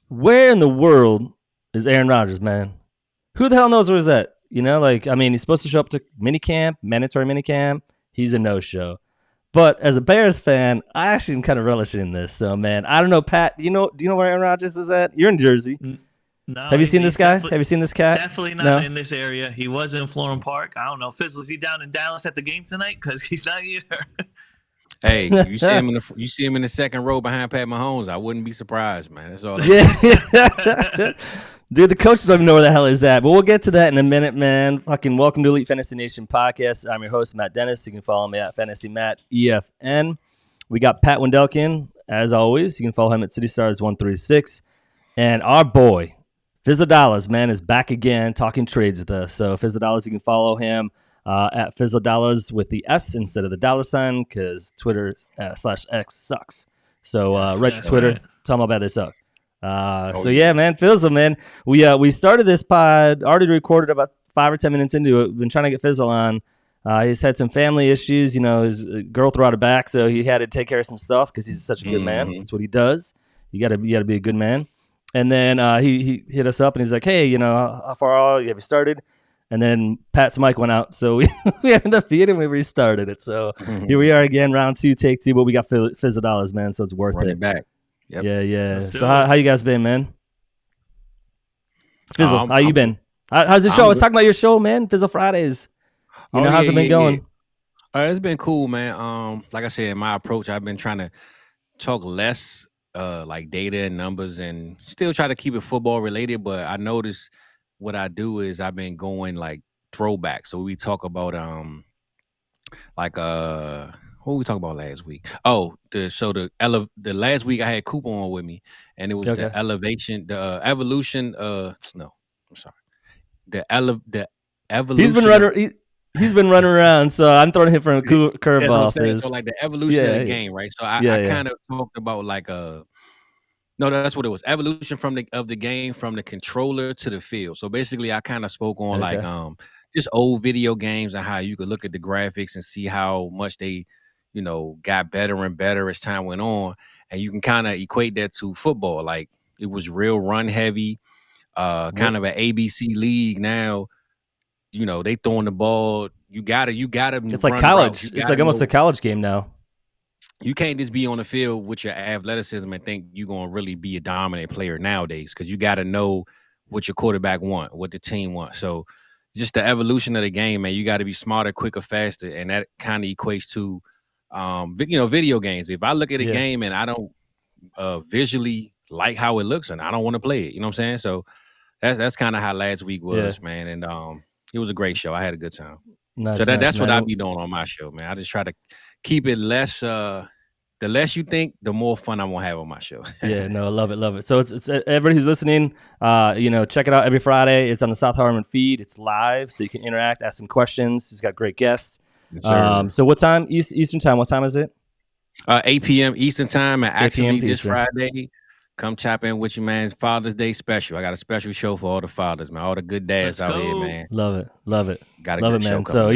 Where in the world is Aaron Rodgers, man? Who the hell knows where he's at? You know, like, I mean, he's supposed to show up to minicamp, mandatory minicamp. He's a no-show. But as a Bears fan, I actually am kind of relishing in this. So, man, I don't know, Pat. Do you know where Aaron Rodgers is at? You're in Jersey. No, Have you seen this guy? Have you seen this cat? Definitely not in this area. He was in Florham Park. I don't know. Fizzle, is he down in Dallas at the game tonight? Because he's not here. Hey, you see him in the second row behind Pat Mahomes. I wouldn't be surprised, man. That's all. Dude, the coaches don't even know where the hell he's at. But we'll get to that in a minute, man. Fucking welcome to Elite Fantasy Nation podcast. I'm your host, Matt Dennis. You can follow me at Fantasy Matt EFN. We got Pat Wendelken, as always. You can follow him at CityStars136. And our boy, Fizzle Dolla, man, is back again talking trades with us. So Fizzle Dolla, you can follow him at Fizzle Dolla with the S instead of the $ because Twitter /X sucks. So right to Twitter, tell them how bad they suck. Yeah, man, Fizzle, man. We started this pod, already recorded about 5 or 10 minutes into it. We've been trying to get Fizzle on. He's had some family issues. You know, his girl threw out a back, so he had to take care of some stuff because he's such a good man. That's what he does. You gotta be a good man. And then he hit us up and he's like, hey, you know, how far have you started? And then Pat's mic went out, so we ended up beating him. We restarted it. So here we are again, round 2, take 2. But we got Fizzle Dolla, man, so it's worth it. Back. Yep. Yeah. So how you guys been, man? Fizzle, how you been? How's the show? I was talking about your show, man. Fizzle Fridays. You know, how's it been going? It's been cool, man. Like I said, my approach, I've been trying to talk less like data and numbers and still try to keep it football related. But I noticed what I do is I've been going like throwback. So we talk about what we talk about last week? Oh, the last week I had Cooper on with me, and it was the evolution. The evolution. He's been running around, so I'm throwing him from a curveball. So like the evolution of the game, right? So I kind of talked about like no, that's what it was. Evolution of the game from the controller to the field. So basically, I kind of spoke on like just old video games and how you could look at the graphics and see how much they, you know, got better and better as time went on, and you can kind of equate that to football. Like it was real run heavy, kind of an ABC league now. You know, they throwing the ball. You gotta. It's like college. It's like almost a college game now. You can't just be on the field with your athleticism and think you're gonna really be a dominant player nowadays because you got to know what your quarterback want, what the team wants. So just the evolution of the game, man. You got to be smarter, quicker, faster, and that kind of equates to, video games. If I look at a game and I don't visually like how it looks, and I don't want to play it, you know what I'm saying? So that's kind of how last week was, man. And it was a great show. I had a good time. Nice, so that's what I be doing on my show, man. I just try to keep it less. The less you think, the more fun I'm gonna have on my show. Yeah, no, I love it. So it's everybody who's listening, check it out every Friday. It's on the South Harmon feed. It's live, so you can interact, ask some questions. He's got great guests. Yes, so what time? Eastern time. What time is it? 8 p.m. Eastern time, and actually this Friday, come chop in with you, man. Father's Day special. I got a special show for all the fathers, man. All the good dads out here, man. Love it. Got a good show man. So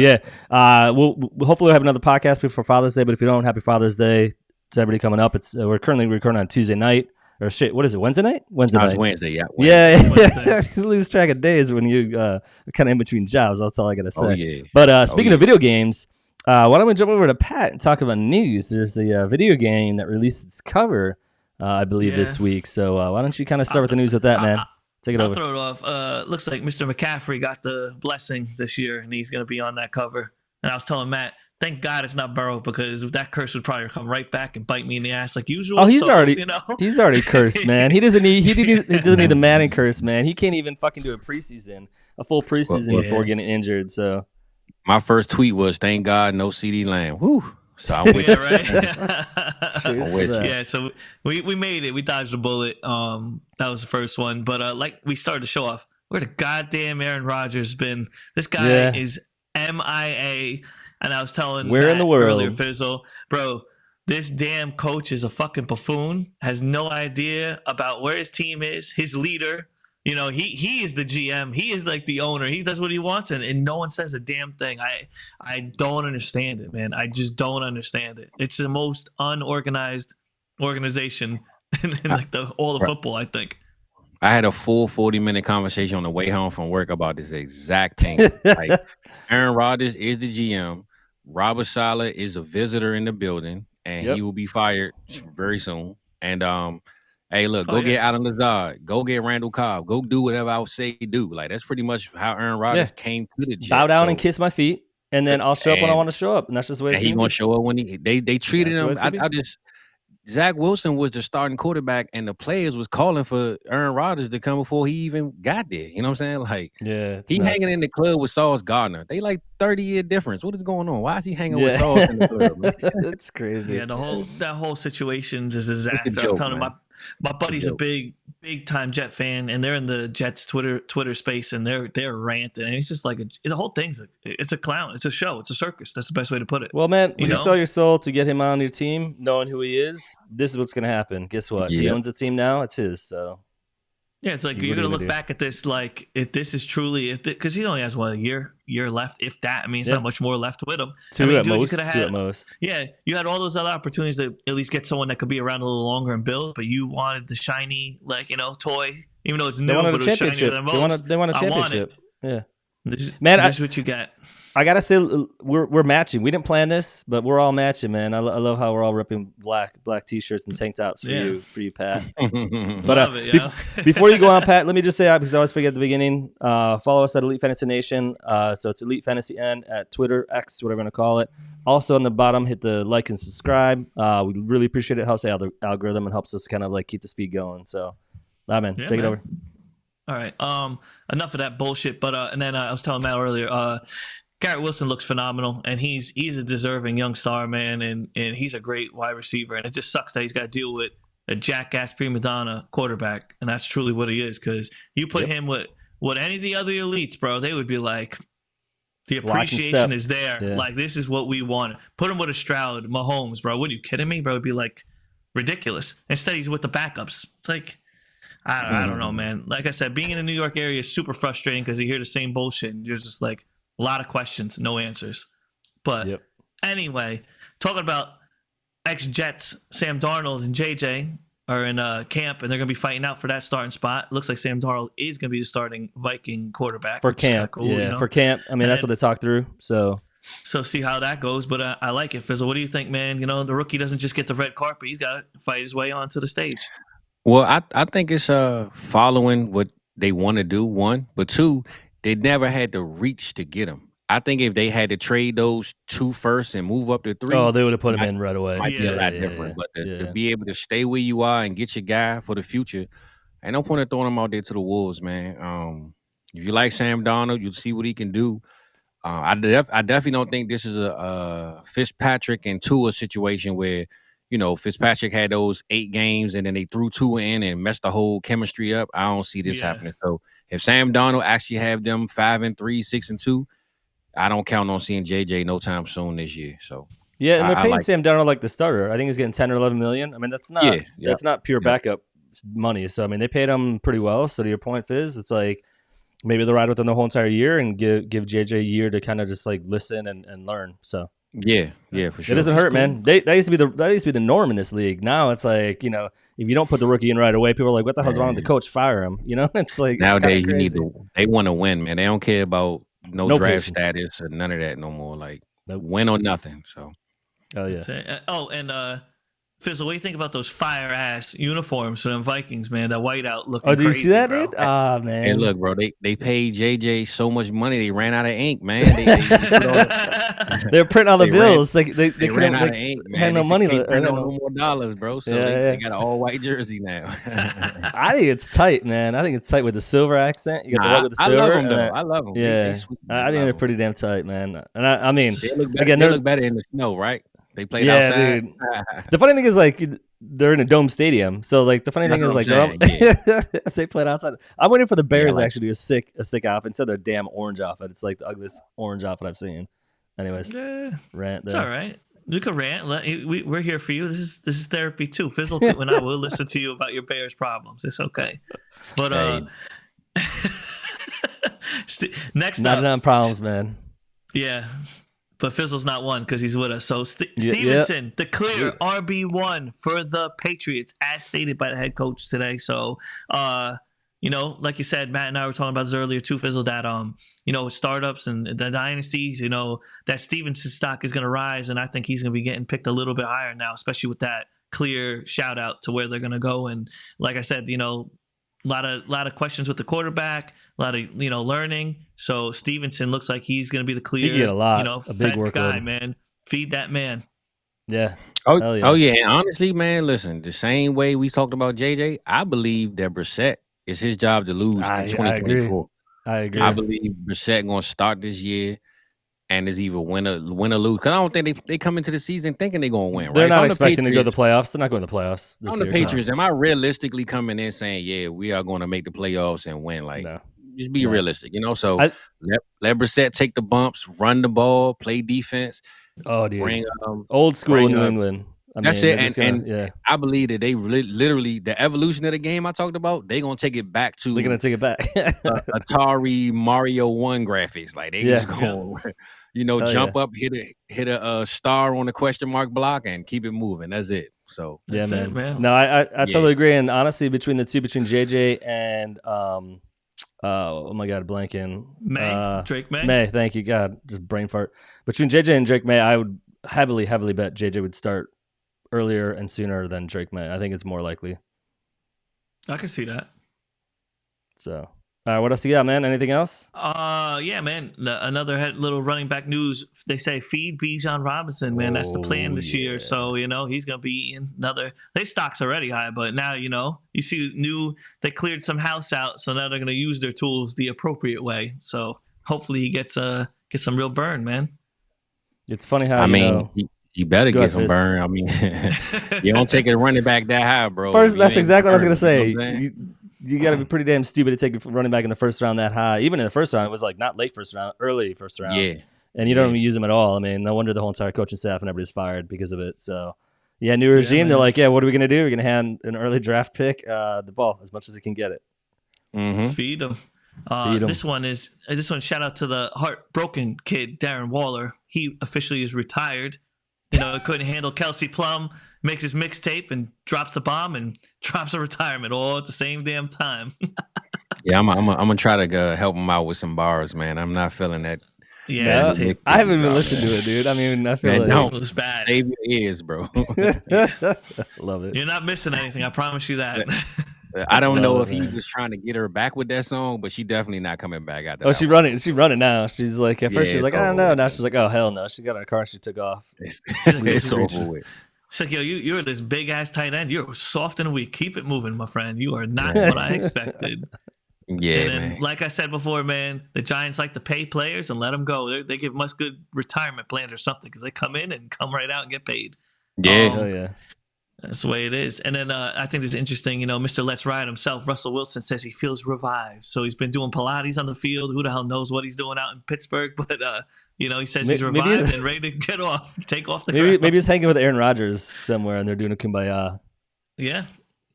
we'll hopefully have another podcast before Father's Day. But if you don't, happy Father's Day to everybody coming up. It's we're currently recording on Tuesday night. Or shit, what is it? Wednesday night? It's Wednesday, yeah. Yeah. You lose track of days when you kind of in between jobs. That's all I gotta say. Oh, yeah. But speaking of video games, why don't we jump over to Pat and talk about news? There's a video game that released its cover, I believe, this week. So why don't you kind of start with the news with that, man? Take it over. I'll throw it off. Looks like Mr. McCaffrey got the blessing this year, and he's gonna be on that cover. And I was telling Matt, thank God it's not Burrow, because that curse would probably come right back and bite me in the ass like usual. Oh, he's already cursed, man. He doesn't need the Madden curse, man. He can't even fucking do a full preseason before getting injured. So my first tweet was, "Thank God no CD Lamb." Woo. So I'm with you. Right? Yeah, so we made it. We dodged a bullet. That was the first one. But like we started to show off, where the goddamn Aaron Rodgers been? This guy is MIA. And I was telling Where in the world? Earlier, Fizzle, bro, this damn coach is a fucking buffoon, has no idea about where his team is, his leader. You know, he is the GM. He is like the owner. He does what he wants, and no one says a damn thing. I don't understand it, man. I just don't understand it. It's the most unorganized organization in like all of football, I think. I had a full 40-minute conversation on the way home from work about this exact thing. Like, Aaron Rodgers is the GM. Robert Saleh is a visitor in the building, and he will be fired very soon. And hey, look, go get Adam Lazard, go get Randall Cobb, go do whatever I would say do. Like, that's pretty much how Aaron Rodgers came to the Jets. Bow down and kiss my feet, and then I'll show up when I want to show up, and that's just the way it's gonna show up when they treated him. Zach Wilson was the starting quarterback, and the players was calling for Aaron Rodgers to come before he even got there. You know what I'm saying? Like, he hanging in the club with Sauce Gardner. They like 30-year difference. What is going on? Why is he hanging with Sauce in the club? That's crazy. Yeah, that whole situation is a disaster. I was telling him my buddy's a big time Jet fan, and they're in the Jets Twitter space, and they're ranting. And it's just like the whole thing's it's a clown, it's a show, it's a circus. That's the best way to put it. Well, man, when you sell your soul to get him on your team, knowing who he is, this is what's gonna happen. Guess what? He owns a team now. It's his. So yeah, it's like you're gonna look back at this like if this is truly because he only has a year left, if that. I mean, it's not much more left with him. Two at most. Yeah, you had all those other opportunities to at least get someone that could be around a little longer and build, but you wanted the shiny toy, even though it's new, but it was shinier than most. They want a championship. Yeah, this is what you got. I gotta say, we're matching. We didn't plan this, but we're all matching, man. I love how we're all ripping black t-shirts and tank tops for you, Pat. But before you go on, Pat, let me just say, because I always forget at the beginning, follow us at Elite Fantasy Nation. So it's Elite Fantasy N at Twitter, X, whatever you want to call it. Also on the bottom, hit the like and subscribe. We really appreciate it. It helps the algorithm and helps us kind of like keep this feed going. So, man, take it over. All right. Enough of that bullshit. But and then I was telling Matt earlier, Garrett Wilson looks phenomenal, and he's a deserving young star, man, and he's a great wide receiver. And it just sucks that he's got to deal with a jackass prima donna quarterback, and that's truly what he is. Because you put him with any of the other elites, bro, they would be like, the appreciation is there. Yeah. Like, this is what we want. Put him with a Stroud, Mahomes, bro. What are you kidding me, bro? It'd be like ridiculous. Instead, he's with the backups. It's like, I don't know, man. Like I said, being in the New York area is super frustrating because you hear the same bullshit, and you're just like, a lot of questions, no answers. But anyway, talking about ex-Jets, Sam Darnold and JJ are in camp, and they're going to be fighting out for that starting spot. Looks like Sam Darnold is going to be the starting Viking quarterback. For camp, cool, for camp. I mean, that's what they talked through. So see how that goes. But I like it, Fizzle. What do you think, man? The rookie doesn't just get the red carpet. He's got to fight his way onto the stage. Well, I think it's following what they want to do, one. But two, they never had the reach to get him. I think if they had to trade those 2 first and move up to 3, they would have put him in right away. Might be a lot different. But to be able to stay where you are and get your guy for the future, ain't no point in throwing him out there to the wolves, man. If you like Sam Darnold, you'll see what he can do. I definitely don't think this is a Fitzpatrick and Tua situation where Fitzpatrick had those 8 games and then they threw Tua in and messed the whole chemistry up. I don't see this happening. So if Sam Darnold actually have them 5-3, 6-2, I don't count on seeing JJ no time soon this year. So and they're paying Sam Darnold like the starter. I think he's getting 10 or 11 million. I mean, that's not pure backup money. So I mean, they paid him pretty well. So to your point, Fizz, it's like maybe they'll ride with him the whole entire year and give JJ a year to kind of just like listen and learn. So yeah, for sure. It doesn't hurt, man. That used to be the norm in this league. Now it's like, if you don't put the rookie in right away, people are like, what the hell's wrong with the coach? Fire him. It's like nowadays they want to win, man. They don't care about no draft status or none of that no more. Like win or nothing. So and Fizzle, what do you think about those fire ass uniforms for them Vikings, man? That whiteout looking crazy. Do you see that, bro. dude? Oh, man. Hey, look, bro, they paid JJ so much money they ran out of ink, man. They're printing all the bills. They ran out of ink, man. Had no money. No more dollars, bro. So they got an all white jersey now. I think it's tight, man. I think it's tight with the silver accent. You got the white with the silver. I love them, though. I love them. Yeah, I think they're pretty damn tight, man. And I mean, they look better in the snow, right? They played outside. Dude. The funny thing is, like, they're in a dome stadium. So, like, the funny thing is, like, if they played outside, I'm waiting for the Bears actually to do a sick outfit instead of their damn orange outfit. It's like the ugliest orange outfit I've seen. Anyways, rant there. It's all right. You can rant. We're here for you. This is therapy too. Fizzle and I will listen to you about your Bears problems. It's okay. But next not up, enough problems, man. Yeah. But Fizzle's not one because he's with us. So Stevenson, the clear RB1 for the Patriots, as stated by the head coach today. So, like you said, Matt and I were talking about this earlier too, Fizzle, that startups and the dynasties, that Stevenson stock is going to rise, and I think he's going to be getting picked a little bit higher now, especially with that clear shout out to where they're going to go. And like I said, a lot of questions with the quarterback, a lot of learning. So Stevenson looks like he's going to be the clear, he get a lot, a big work guy, workload. man. Feed that man. Yeah. Oh yeah. And honestly, man, listen, the same way we talked about JJ, I believe that Brissett is his job to lose in 2024. I agree. I believe Brissett going to start this year and is either win or lose. Because I don't think they come into the season thinking they're going to win. They're right? not expecting to go to the playoffs. They're not going to the playoffs this on year. The Patriots, am I realistically coming in saying, yeah, we are going to make the playoffs and win? Like, no. Just be realistic, So let Brissett take the bumps, run the ball, play defense. Oh, dude. Bring old school New England. That's it. And I believe that they literally, the evolution of the game I talked about, they're going to take it back to. They're going to take it back. Atari Mario 1 graphics. Like, they just going jump up, hit a star on the question mark block and keep it moving. That's it. So, yeah, man. No, I totally agree. And honestly, between JJ and, oh my God, blanking. Drake May. May, thank you, God, just brain fart. Between JJ and Drake May, I would heavily bet JJ would start earlier and sooner than Drake May. I think it's more likely. I can see that. So, what else you got, man? Anything else? Yeah, man. Another little running back news. They say feed Bijan Robinson, man. That's the plan this year. So, he's going to be eating another. Their stock's already high, but now, you see they cleared some house out. So now they're going to use their tools the appropriate way. So hopefully he gets some real burn, man. It's funny how, you better get some burn. I mean, you don't take a running back that high, bro. First, that's exactly what I was going to say. You got to be pretty damn stupid to take a running back in the first round that high. Even in the first round, it was like not late first round, early first round. Yeah. And you don't even use them at all. I mean, no wonder the whole entire coaching staff and everybody's fired because of it. So, new regime. They're like, what are we going to do? We're going to hand an early draft pick the ball as much as he can get it. Mm-hmm. Feed him. This one, shout out to the heartbroken kid, Darren Waller. He officially is retired. Couldn't handle Kelsey Plum, makes his mixtape and drops a bomb and drops a retirement all at the same damn time. Yeah, I'm gonna try to help him out with some bars, man. I'm not feeling that. Yeah, I haven't even listened to it, dude. I mean, I feel it was bad. Save your ears, bro. Love it. You're not missing anything. I promise you that. I don't know if he was trying to get her back with that song, but she definitely not coming back after that. She's running. She's running now. She's like, at first she's like, I don't know. Now she's like, oh hell no. She got in her car and she took off. It's over with. She's like, yo, you're this big ass tight end. You're soft and weak. Keep it moving, my friend. You are not what I expected. Yeah, and then, man. Like I said before, man, the Giants like to pay players and let them go. They give us good retirement plans or something because they come in and come right out and get paid. Yeah, yeah. That's the way it is. And then I think it's interesting, Mr. Let's Ride himself, Russell Wilson, says he feels revived. So he's been doing Pilates on the field. Who the hell knows what he's doing out in Pittsburgh? But, he says he's revived and ready to get off, take off the ground. Maybe he's hanging with Aaron Rodgers somewhere and they're doing a kumbaya. Yeah.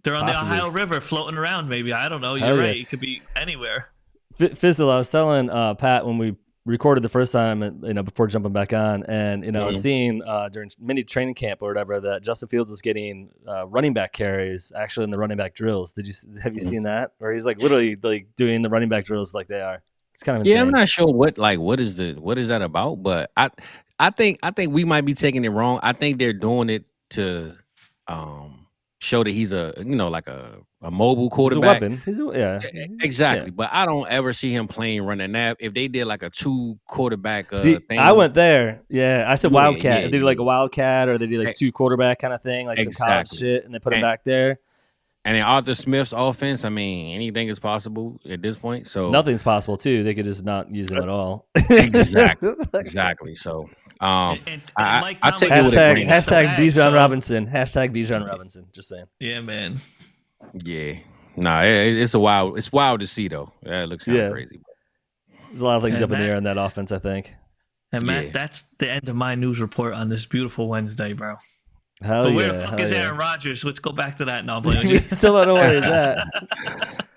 They're on the Ohio River floating around, maybe. I don't know. You're right. It could be anywhere. Fizzle, I was telling Pat when we recorded the first time, before jumping back on, and I was seeing during mini training camp or whatever that Justin Fields was getting running back carries actually in the running back drills. Have you seen that? Where he's like literally like doing the running back drills like they are. It's kind of insane. Yeah, I'm not sure what is that about, but I think we might be taking it wrong. I think they're doing it to show that he's a mobile quarterback. He's a weapon. Exactly. Yeah. But I don't ever see him playing running that. If they did like a 2 quarterback thing. I went there. Yeah. I said wildcat. Yeah, if they do like a wildcat or they do like 2 quarterback kind of thing, like some college shit, and they put him back there. And in Arthur Smith's offense, I mean, anything is possible at this point. So nothing's possible too. They could just not use him at all. Exactly. So I take hashtag Bijan Robinson. Hashtag Bijan Robinson. Just saying. Yeah, man. Yeah. Nah, it's wild to see though. Yeah, it looks kind of crazy. There's a lot of things up in the air in that offense, I think. And Matt, that's the end of my news report on this beautiful Wednesday, bro. But where the fuck is Aaron Rodgers? Let's go back to that. No, we still don't know where he's at.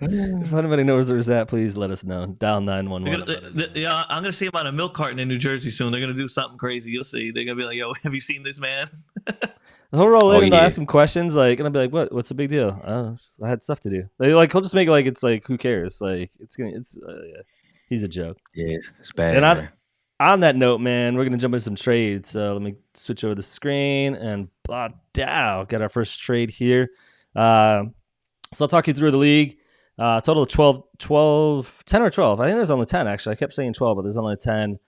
If anybody knows where he's at, please let us know. Dial 911. I'm gonna see him on a milk carton in New Jersey soon. They're gonna do something crazy. You'll see. They're gonna be like, "Yo, have you seen this man?" He'll roll in and yeah. ask him questions, like, and I'll be like, "What's the big deal? I don't know. I had stuff to do." Like he'll just make it like it's like, who cares? Like yeah. He's a joke. Yeah, it's bad, And man. on that note, man, we're gonna jump into some trades. So let me switch over the screen and blah dow. Got our first trade here. So I'll talk you through the league. Total of 10 or 12. I think there's only 10, actually. I kept saying 12, but there's only 10.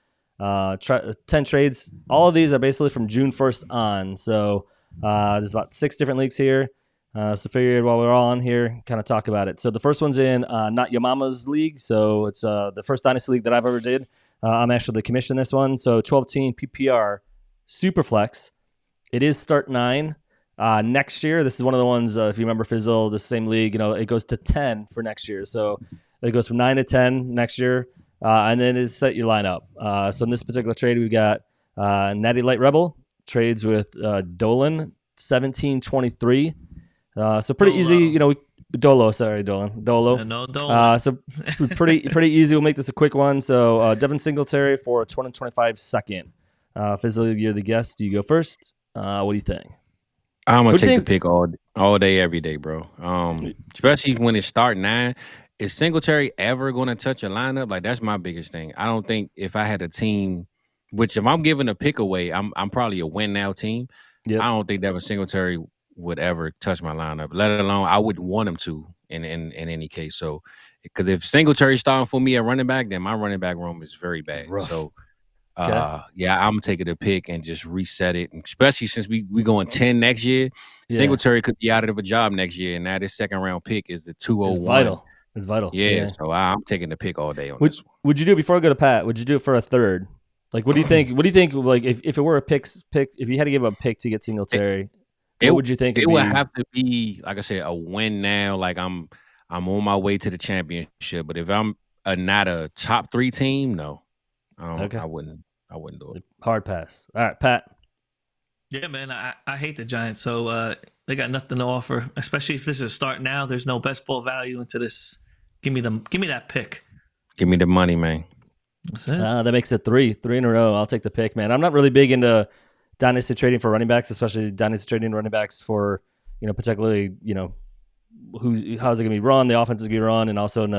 10 trades. All of these are basically from June 1st on. So there's about 6 different leagues here. So figured while we're all on here, kind of talk about it. So the first one's in Not Your Mama's League. So it's the first Dynasty League that I've ever did. I'm actually the commission this one. So 12-team PPR Superflex. It is start 9. Next year, this is one of the ones, if you remember Fizzle, the same league, it goes to 10 for next year. So it goes from 9 to 10 next year, and then it's set your lineup. So in this particular trade, we've got Natty Light Rebel trades with Dolan, 17-23. So pretty easy, Dolo. No, Dolan. So pretty easy. We'll make this a quick one. So Devin Singletary for a 2025 second. Fizzle, you're the guest. Do you go first? What do you think? I'm gonna take the pick all day, every day, bro. Especially when it's start 9. Is Singletary ever gonna touch a lineup? Like, that's my biggest thing. I don't think if I had a team, which if I'm giving a pick away, I'm probably a win now team. Yep. I don't think Devin Singletary would ever touch my lineup, let alone I wouldn't want him to in any case. So, because if Singletary's starting for me at running back, then my running back room is very bad. Rough. So. Yeah, I'm taking the pick and just reset it, and especially since we going 10 next year. Yeah. Singletary could be out of a job next year, and now this second round pick is the 201. It's vital. Yeah, so I'm taking the pick all day on this one. Would you do it before I go to Pat? Would you do it for a third? Like, what do you think? What do you think? Like, if it were a pick, if you had to give a pick to get Singletary, what would you think? It would have to be, like I said, a win now. Like I'm on my way to the championship. But if I'm not a top 3 team, no. Okay. I wouldn't do it. Hard pass. All right, Pat. Yeah, man. I hate the Giants, so they got nothing to offer. Especially if this is a start now. There's no best ball value into this. Give me that pick. Give me the money, man. That's it. That makes it 3 in a row. I'll take the pick, man. I'm not really big into dynasty trading for running backs, especially dynasty trading running backs for particularly how's it gonna be run? The offense is gonna be run, and also in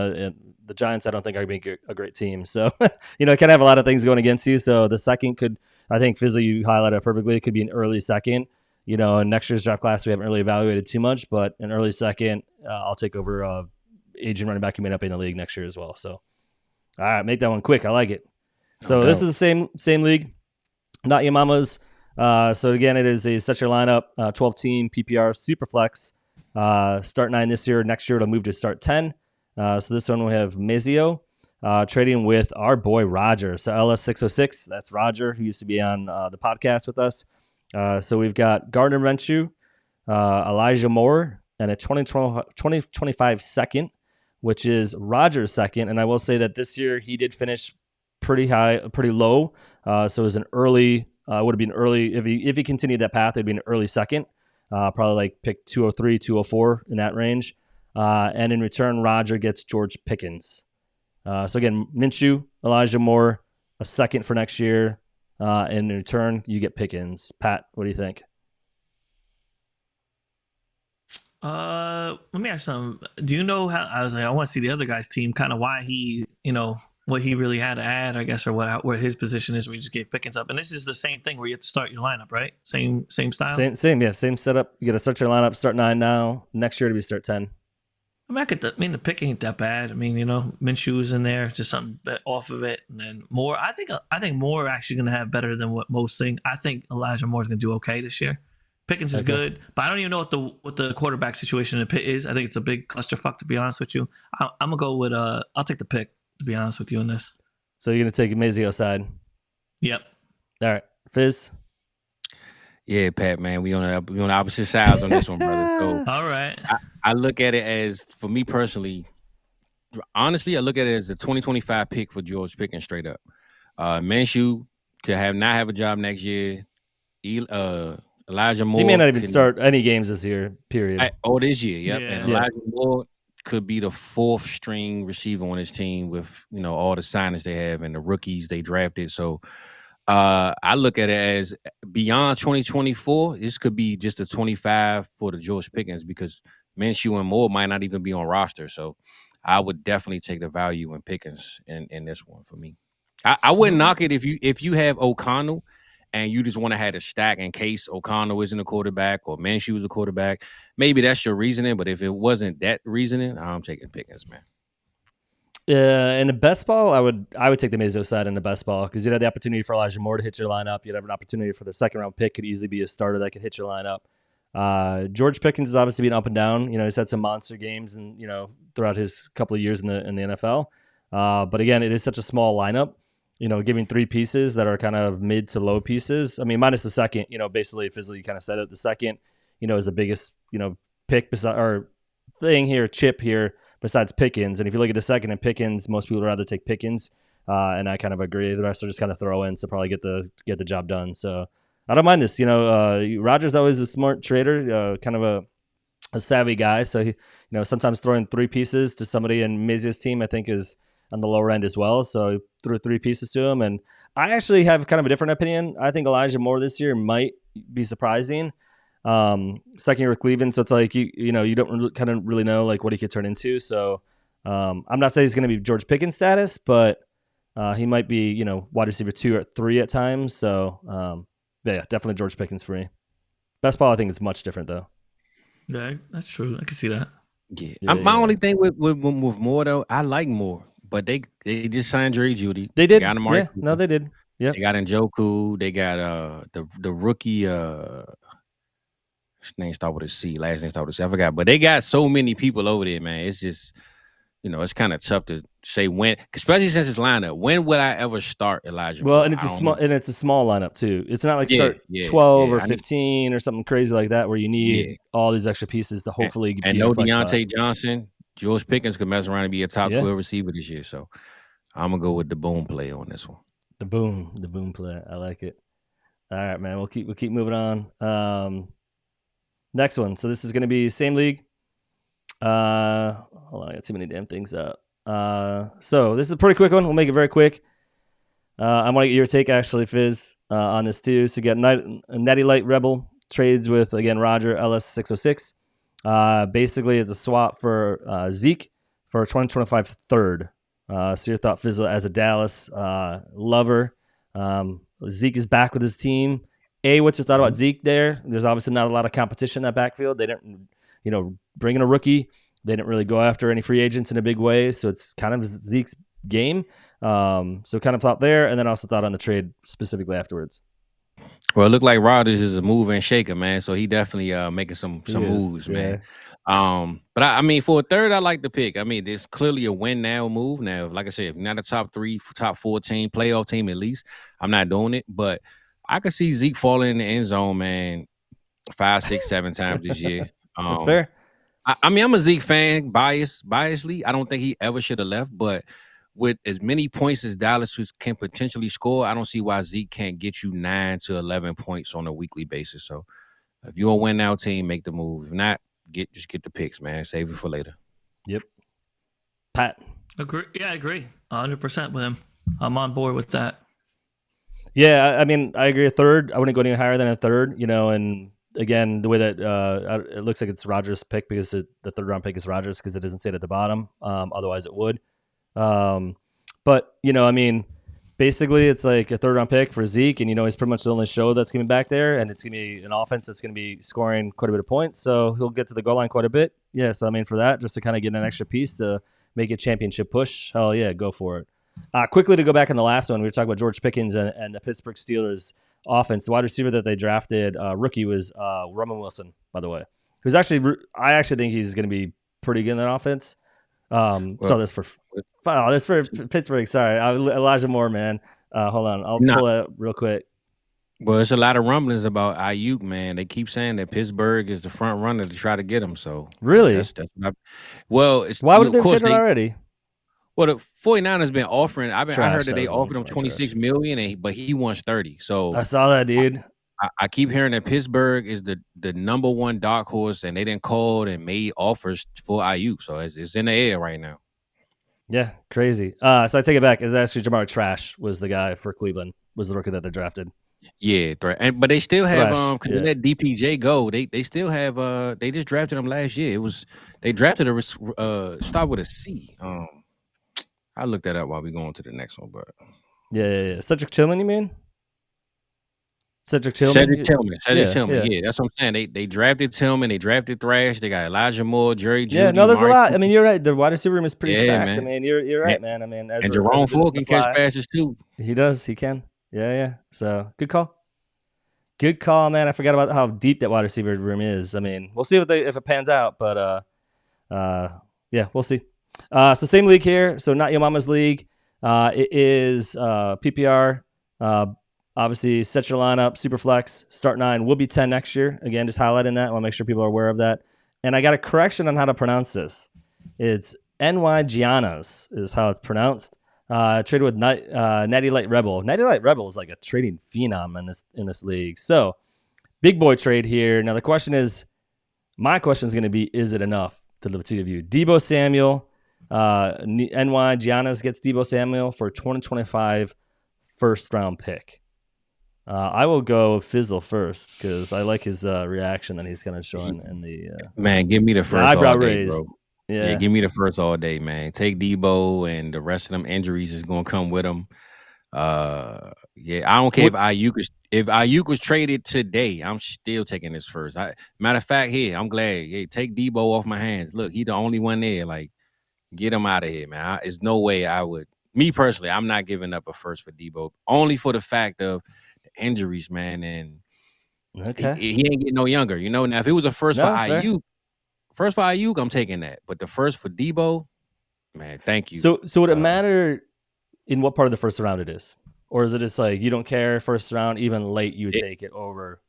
the Giants, I don't think are going to be a great team. So, it can have a lot of things going against you. So the second could, I think, Fizzle, you highlighted it perfectly. It could be an early second. In next year's draft class, we haven't really evaluated too much, but an early second, I'll take over agent running back who may not be in the league next year as well. So, all right, make that one quick. I like it. So this is the same league, Not Your Mama's. So again, it is a set your lineup, 12-team PPR Superflex. Start 9 this year. Next year, it'll move to start 10. So this one we have Mazio trading with our boy Roger. So LS606, that's Roger, who used to be on the podcast with us. So we've got Gardner Minshew, Elijah Moore, and a 2025 second, which is Roger's second. And I will say that this year he did finish pretty low. So it was an early, would have been early, if he continued that path, it'd be an early second, probably like pick 203, 204 in that range. And in return, Roger gets George Pickens. So again, Minshew, Elijah Moore, a second for next year. And in return, you get Pickens. Pat, what do you think? Let me ask some. Do you know how? I was like, I want to see the other guy's team. Kind of why he, what he really had to add, I guess, or where his position is. We just gave Pickens up, and this is the same thing where you have to start your lineup, right? Same style. Same setup. You got to start your lineup. Start 9 now. Next year to be start 10. The pick ain't that bad. Minshew's in there, just something off of it, and then Moore. I think Moore actually going to have better than what most think. I think Elijah Moore's going to do okay this year. Pickens is good, but I don't even know what the quarterback situation in the pit is. I think it's a big clusterfuck, to be honest with you. I'm gonna go with I'll take the pick, to be honest with you on this. So you're gonna take Mazio side. Yep. All right, Fizz. Yeah, Pat, man, we on opposite sides on this one, brother. So all right. I look at it as, for me personally, honestly, I look at it as the 2025 pick for George Pickens, straight up. Minshew could not have a job next year. Elijah Moore. He may not even start any games this year, period. This year, yep. Yeah. And Elijah Moore could be the 4th string receiver on his team with, all the signings they have and the rookies they drafted. So I look at it as beyond 2024. This could be just a 25 for the George Pickens because Minshew and Moore might not even be on roster. So I would definitely take the value in Pickens in this one for me. I wouldn't knock it if you have O'Connell and you just want to have a stack in case O'Connell isn't a quarterback or Minshew is a quarterback. Maybe that's your reasoning. But if it wasn't that reasoning, I'm taking Pickens, man. In the best ball, I would take the Mazo side in the best ball because you'd have the opportunity for Elijah Moore to hit your lineup. You'd have an opportunity for the second round pick could easily be a starter that could hit your lineup. George Pickens has obviously been up and down. You know, he's had some monster games and throughout his couple of years in the NFL. But again, it is such a small lineup. You know, giving three pieces that are kind of mid to low pieces. I mean, minus the second. You know, basically, Fizzle, you kind of said it. The second, is the biggest pick or thing here, chip here. Besides Pickens, and if you look at the second and Pickens, most people would rather take Pickens, and I kind of agree. The rest are just kind of throw in to probably get the job done. So I don't mind this. Rodgers always a smart trader, kind of a savvy guy. So he, sometimes throwing three pieces to somebody in Mizio's team, I think is on the lower end as well. So he threw three pieces to him, and I actually have kind of a different opinion. I think Elijah Moore this year might be surprising. Second year with Cleveland, so it's like you don't kind of really know like what he could turn into. So I'm not saying he's going to be George Pickens status, but he might be wide receiver 2 or 3 at times. So yeah, definitely George Pickens for me. Best ball, I think it's much different though. Yeah, that's true. I can see that. Yeah, my only thing with Moore though, I like Moore, but they just signed Jerry Jeudy. They did. They got Yeah, no, they did. Yeah, they got Njoku. They got the rookie. His name start with a C, last name start with a C. I forgot, but they got so many people over there, man. It's just, it's kind of tough to say when, especially since it's lineup. When would I ever start Elijah? Well, Moore? and it's a small lineup too. It's not like start 12 or 15 or something crazy like that where you need all these extra pieces to hopefully and no Deontay Johnson. George Pickens could mess around and be a top 12 receiver this year. So I'm gonna go with the boom play on this one. The boom play. I like it. All right, man. We'll keep moving on. Next one. So this is going to be same league. Hold on, I got too many damn things up. So this is a pretty quick one. We'll make it very quick. I want to get your take, actually, Fizz, on this too. So you got Natty Light Rebel trades with, again, Roger LS606. Basically, it's a swap for Zeke for a 2025 third. So your thought, Fizzle, as a Dallas lover. Zeke is back with his team. What's your thought about Zeke there? There's obviously not a lot of competition in that backfield. They didn't, bring in a rookie. They didn't really go after any free agents in a big way. So it's kind of Zeke's game. So kind of thought there, and then also thought on the trade specifically afterwards. Well, it looked like Rodgers is a mover and shaker, man. So he definitely making some moves, man. But I mean, for a third, I like the pick. I mean, there's clearly a win now move. Now, like I said, if you're not a top 3, top 4 team, playoff team at least, I'm not doing it. But I could see Zeke falling in the end zone, man, 5, 6, 7 times this year. That's fair. I mean, I'm a Zeke fan, biasly. I don't think he ever should have left, but with as many points as Dallas can potentially score, I don't see why Zeke can't get you 9 to 11 points on a weekly basis. So if you're a win now team, make the move. If not, just get the picks, man. Save it for later. Yep. Pat. Agree. Yeah, I agree 100% with him. I'm on board with that. Yeah, I mean, I agree. A third, I wouldn't go any higher than a third. And again, the way that it looks like it's Rodgers' pick because the third round pick is Rodgers because it doesn't say it at the bottom. Otherwise, it would. But I mean, basically, it's like a third round pick for Zeke, and he's pretty much the only show that's going to be back there, and it's going to be an offense that's going to be scoring quite a bit of points. So he'll get to the goal line quite a bit. Yeah. So I mean, for that, just to kind of get an extra piece to make a championship push, hell yeah, go for it. Quickly to go back in the last one, we were talking about George Pickens and the Pittsburgh Steelers offense. The wide receiver that they drafted, rookie, was Roman Wilson, by the way. Who's actually, I actually think he's going to be pretty good in that offense. So this for Pittsburgh. Sorry, Elijah Moore, man. Hold on, I'll pull it up real quick. Well, it's a lot of rumblings about Ayuk, man. They keep saying that Pittsburgh is the front runner to try to get him. So really, that's well, it's why would they trade it already? Well, the 49ers been offering. I heard that they offered him $26 million, but he wants $30. So I saw that, dude. I keep hearing that Pittsburgh is the number one dark horse, and they didn't call and made offers for Ayuk. So it's in the air right now. Yeah, crazy. So I take it back. It's actually Jamar Trash was the guy for Cleveland. was the rookie that they drafted. Yeah, but they still have because Yeah. they let DPJ go. They still have they just drafted him last year. They drafted a start with a C. I looked that up while we going to the next one, but Yeah. Cedric Tillman, you mean? Cedric Tillman. Yeah, that's what I'm saying. They drafted Tillman, they drafted Thrash, they got Elijah Moore, Jerry Jeudy. Yeah, no, there's Mari a lot. Cooper. I mean, you're right. The wide receiver room is pretty stacked. Man. I mean, you're right, man. I mean, and Jerome Ford can catch passes too. He does. He can. Yeah. So good call. Good call, man. I forgot about how deep that wide receiver room is. I mean, we'll see if it pans out, but yeah, we'll see. So same league here. So not your mama's league. It is PPR. Obviously, set your lineup, super flex, start 9, will be 10 next year. Again, just highlighting that. I want to make sure people are aware of that. And I got a correction on how to pronounce this. It's NY Giannas is how it's pronounced. Traded with Natty Light Rebel. Natty Light Rebel is like a trading phenom in this league. So, big boy trade here. Now, my question is going to be, is it enough to the two of you? Deebo Samuel, NY Giannas gets Deebo Samuel for 2025 first round pick. I will go Fizzle first because I like his reaction that he's going to show in the man. Give me the first eyebrow all day, raised. bro. Yeah, give me the first all day, man. Take Deebo, and the rest of them injuries is going to come with him. I don't care if Ayuk was traded today. I'm still taking this first. Matter of fact, here I'm glad. Hey, take Deebo off my hands. Look, he the only one there. Like, get him out of here, man. There's no way I would. Me personally, I'm not giving up a first for Deebo, only for the fact of injuries, man, and he ain't getting no younger. You know, now if it was a first for Ayuk, I'm taking that. But the first for Deebo, man, thank you. So would it matter in what part of the first round it is, or is it just like you don't care first round, even late you would take it over?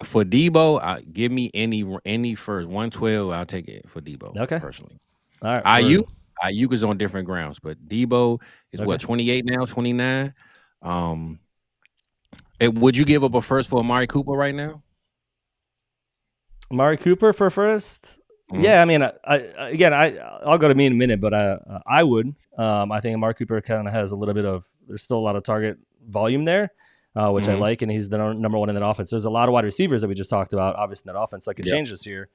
For Deebo, give me any first 112. I'll take it for Deebo. Okay, personally. All right, Ayuk is on different grounds, but Deebo is what 28 now, 29. Would you give up a first for Amari Cooper right now? Amari Cooper for first? Mm-hmm. Yeah, I mean, I'll go to me in a minute, but I would. I think Amari Cooper kind of has a little bit of. There's still a lot of target volume there, which I like, and he's the number one in that offense. There's a lot of wide receivers that we just talked about, obviously in that offense, so it could change this year.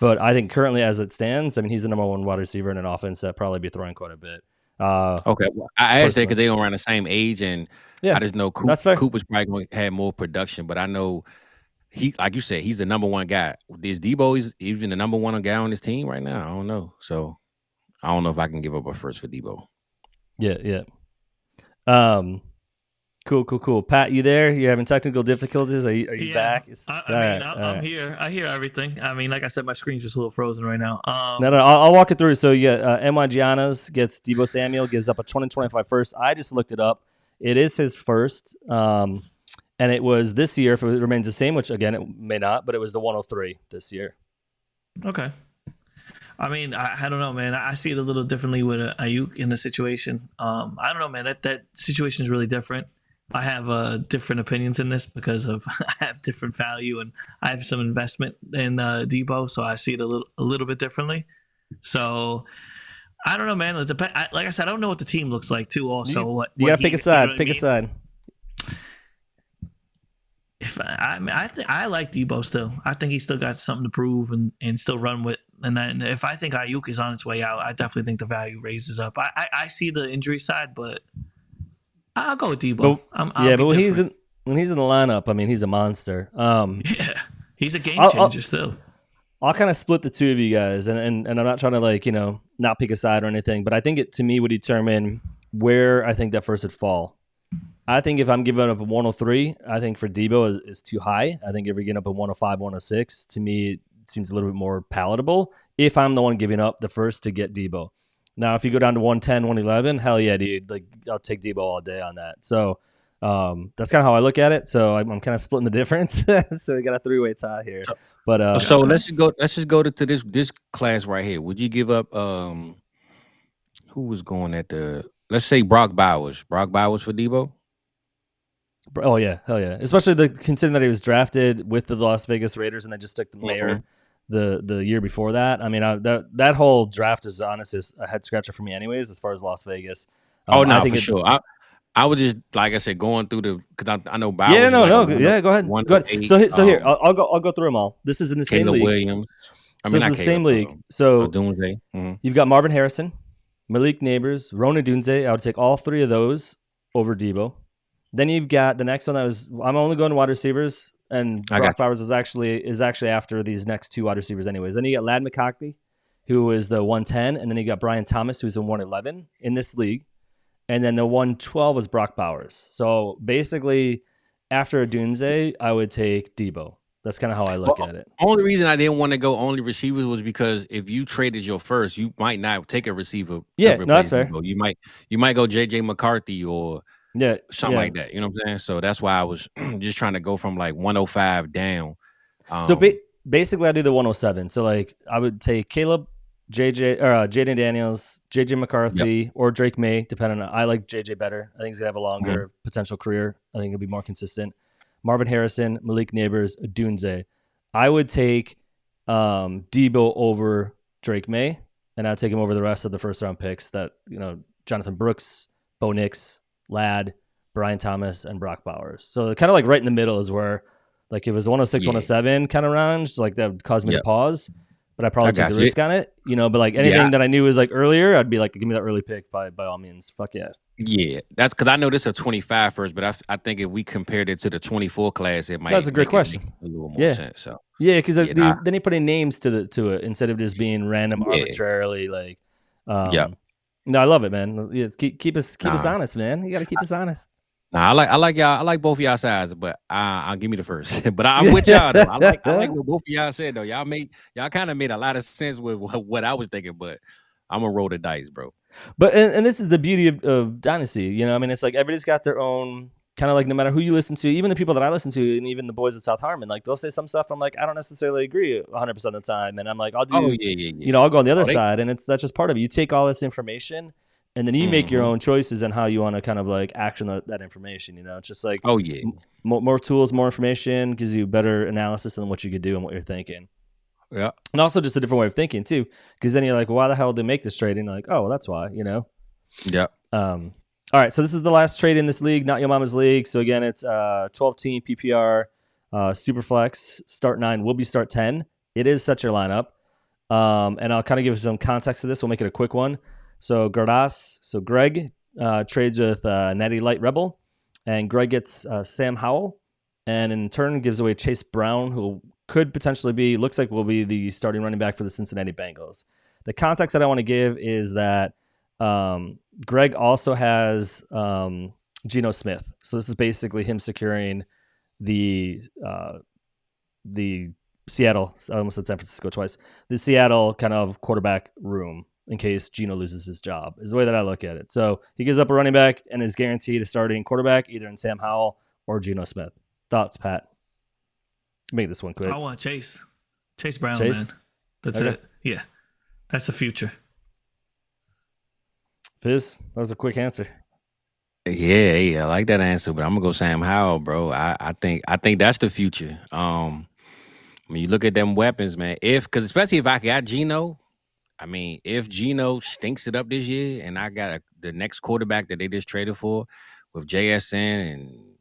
But I think currently, as it stands, I mean, he's the number one wide receiver in an offense that probably be throwing quite a bit. Okay, well, I asked that because they don't around the same age, and I just know Cooper's probably going to have more production. But I know he, like you said, he's the number one guy. Is Deebo even the number one guy on his team right now? I don't know. So I don't know if I can give up a first for Deebo. Yeah. Cool. Pat, you there? You having technical difficulties? Are you back? I'm here. I hear everything. I mean, like I said, my screen's just a little frozen right now. No, I'll walk it through. So NY Giannas gets Deebo Samuel, gives up a 2025 first. I just looked it up. It is his first, and it was this year. If it remains the same, which again it may not, but it was the 103 this year. Okay. I mean, I don't know, man. I see it a little differently with Ayuk in the situation. I don't know, man. That situation is really different. I have different opinions in this because of I have different value and I have some investment in Deebo, so I see it a little bit differently. So I don't know, man. Like I said, I don't know what the team looks like too. Also, you gotta pick a side. Pick a side. I like Deebo still. I think he's still got something to prove and still run with. And if I think Ayuk is on its way out, I definitely think the value raises up. I see the injury side, but I'll go with Deebo. But when he's in the lineup, I mean, he's a monster. He's a game changer still. I'll kind of split the two of you guys, and I'm not trying to not pick a side or anything, but I think it to me would determine where I think that first would fall. I think if I'm giving up a 103, I think for Deebo is too high. I think if you're getting up a 105, 106, to me it seems a little bit more palatable if I'm the one giving up the first to get Deebo. Now, if you go down to 110, 111, hell yeah, dude. Like, I'll take Deebo all day on that. So that's kind of how I look at it. So I'm kind of splitting the difference. So we got a three-way tie here. But so let's just go to this class right here. Would you give up who was going at let's say Brock Bowers? Brock Bowers for Deebo? Oh yeah, hell yeah! Especially considering that he was drafted with the Las Vegas Raiders and they just took the mayor the year before that. I mean, that whole draft is honestly a head scratcher for me, anyways, as far as Las Vegas. I think for sure. I was just like I said, going through because I know Bowers Yeah, is no, like a no, yeah, go ahead, go ahead. 108. So here, I'll go through them all. This is in the same Caleb league. Williams. I So mean, this is not the same Caleb. league. So Doomsday. Mm-hmm. you've got Marvin Harrison, Malik Neighbors, Rona Dunze. I would take all three of those over Debo. Then you've got the next one that was. I'm only going to wide receivers, and I Brock got you. Bowers is actually after these next two wide receivers, anyways. Then you got Lad McConkey, who is the 110, and then you got Brian Thomas, who's a 111 in this league, and then the 112 was Brock Bowers. So basically, after Dunze, I would take Debo. That's kind of how I look at it. Only reason I didn't want to go only receivers was because if you traded your first, you might not take a receiver. Yeah, to no, that's replace fair. Debo. You might go JJ McCarthy or something like that. You know what I'm saying? So that's why I was just trying to go from like 105 down. So basically, I do the 107. So like, I would take Caleb, Jaden Daniels, JJ McCarthy, or Drake May, depending on. I like JJ better. I think he's gonna have a longer potential career. I think he'll be more consistent. Marvin Harrison, Malik Neighbors, Dunze. I would take Debo over Drake May, and I'd take him over the rest of the first round picks. That Jonathan Brooks, Bo Nix, Ladd, Brian Thomas, and Brock Bowers. So kind of like right in the middle is where. Like if it was 106, 107 kind of range, like that would cause me to pause. But I probably take the risk on it, But like anything that I knew was like earlier, I'd be like, give me that early pick by all means. Fuck yeah. Yeah, that's because I know this is a 25 first, but I think if we compared it to the 24 class, it might. That's a great question. Make a little more sense. So because then you put in names to it instead of just being random, arbitrarily like. No, I love it, man. Yeah, keep us honest, man. You got to keep us honest. Nah, I like y'all. I like both of y'all sides, but I'll give me the first. But I'm with y'all though. I like what both of y'all said though. Y'all kind of made a lot of sense with what I was thinking, but I'm gonna roll the dice, bro. But and this is the beauty of Dynasty. I mean, it's like everybody's got their own kind of like no matter who you listen to, even the people that I listen to, and even the boys at South Harmon, like they'll say some stuff. I'm like, I don't necessarily agree 100% of the time, and I'm like, I'll do. I'll go on the other side, and that's just part of it. You take all this information. And then you make your own choices on how you want to kind of like action that information. It's just like more tools, more information gives you better analysis than what you could do and what you're thinking. Yeah, and also just a different way of thinking too, because then you're like, well, why the hell did they make this trade? And you're like, oh, well, that's why. Yeah. All right, so this is the last trade in this league, not your mama's league. So again, it's 12-team PPR, Superflex, start 9 will be start 10. It is such your lineup, and I'll kind of give some context to this. We'll make it a quick one. So Greg trades with Natty Light Rebel, and Greg gets Sam Howell, and in turn gives away Chase Brown, who could potentially will be the starting running back for the Cincinnati Bengals. The context that I want to give is that Greg also has Geno Smith. So this is basically him securing the Seattle, I almost said San Francisco twice, the Seattle kind of quarterback room, in case Geno loses his job, is the way that I look at it. So he gives up a running back and is guaranteed a starting quarterback, either in Sam Howell or Geno Smith. Thoughts, Pat? Make this one quick. I want Chase Brown, man. That's it. Yeah, that's the future. Fizz, that was a quick answer. Yeah, I like that answer, but I'm gonna go Sam Howell, bro. I think that's the future. When you look at them weapons, man, because especially if I got Geno. I mean, if Geno stinks it up this year, and I got the next quarterback that they just traded for with JSN and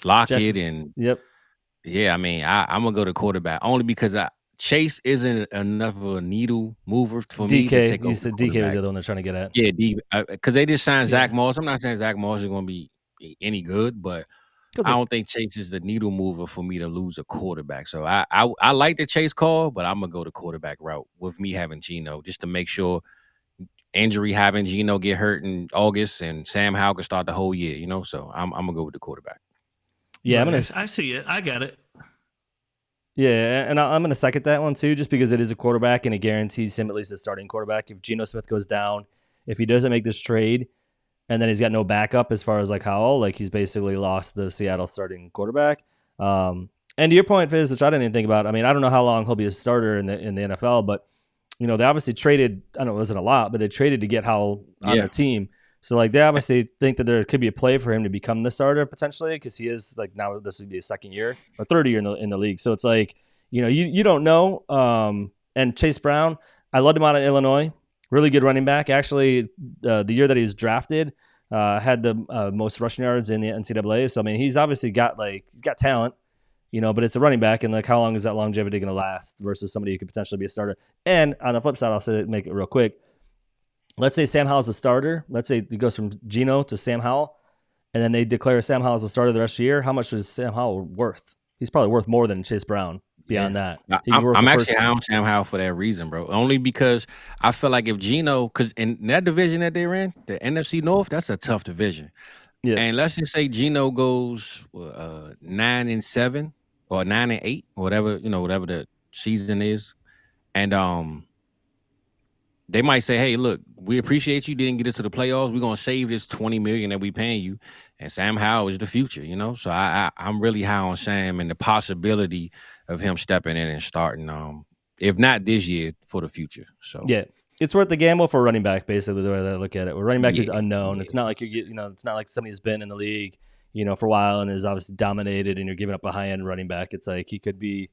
Lockett and I mean, I'm gonna go to quarterback only because Chase isn't enough of a needle mover for me to take over. You said DK was the other one they're trying to get at. Yeah, because they just signed Zach Moss. I'm not saying Zach Moss is gonna be any good, but I don't think Chase is the needle mover for me to lose a quarterback. So I like the Chase call, but I'm gonna go the quarterback route with me having Geno just to make sure injury having Geno get hurt in August and Sam Howell can start the whole year. So I'm gonna go with the quarterback. Yeah, I see it. I got it. Yeah, and I'm gonna second that one too, just because it is a quarterback and it guarantees him at least a starting quarterback. If Geno Smith goes down, if he doesn't make this trade. And then he's got no backup as far as like Howell. Like he's basically lost the Seattle starting quarterback. And to your point, Fizz, which I didn't even think about. I mean, I don't know how long he'll be a starter in the NFL, but they obviously traded. I know it wasn't a lot, but they traded to get Howell on the team. So like they obviously think that there could be a play for him to become the starter potentially because he is like now this would be his second year or third year in the league. So it's like you don't know. And Chase Brown, I loved him out of Illinois. Really good running back. Actually, the year that he was drafted, had the most rushing yards in the NCAA. So I mean, he's obviously got talent, but it's a running back, and like how long is that longevity going to last versus somebody who could potentially be a starter? And on the flip side, I'll say make it real quick. Let's say Sam Howell's the starter. Let's say it goes from Geno to Sam Howell, and then they declare Sam Howell as the starter the rest of the year. How much is Sam Howell worth? He's probably worth more than Chase Brown. Beyond that, I'm actually high on Sam Howell for that reason, bro. Only because I feel like if Geno, because in that division that they're in, the NFC North, that's a tough division. Yeah. And let's just say Geno goes 9-7 or 9-8, or whatever the season is, and they might say, "Hey, look, we appreciate you didn't get into the playoffs. We're gonna save this $20 million that we paying you." And Sam Howell is the future, So I'm really high on Sam and the possibility of him stepping in and starting. If not this year, for the future. So yeah, it's worth the gamble for running back. Basically, the way that I look at it, where running back is unknown. It's not like it's not like somebody who's been in the league, for a while and is obviously dominated, and you're giving up a high end running back. It's like he could be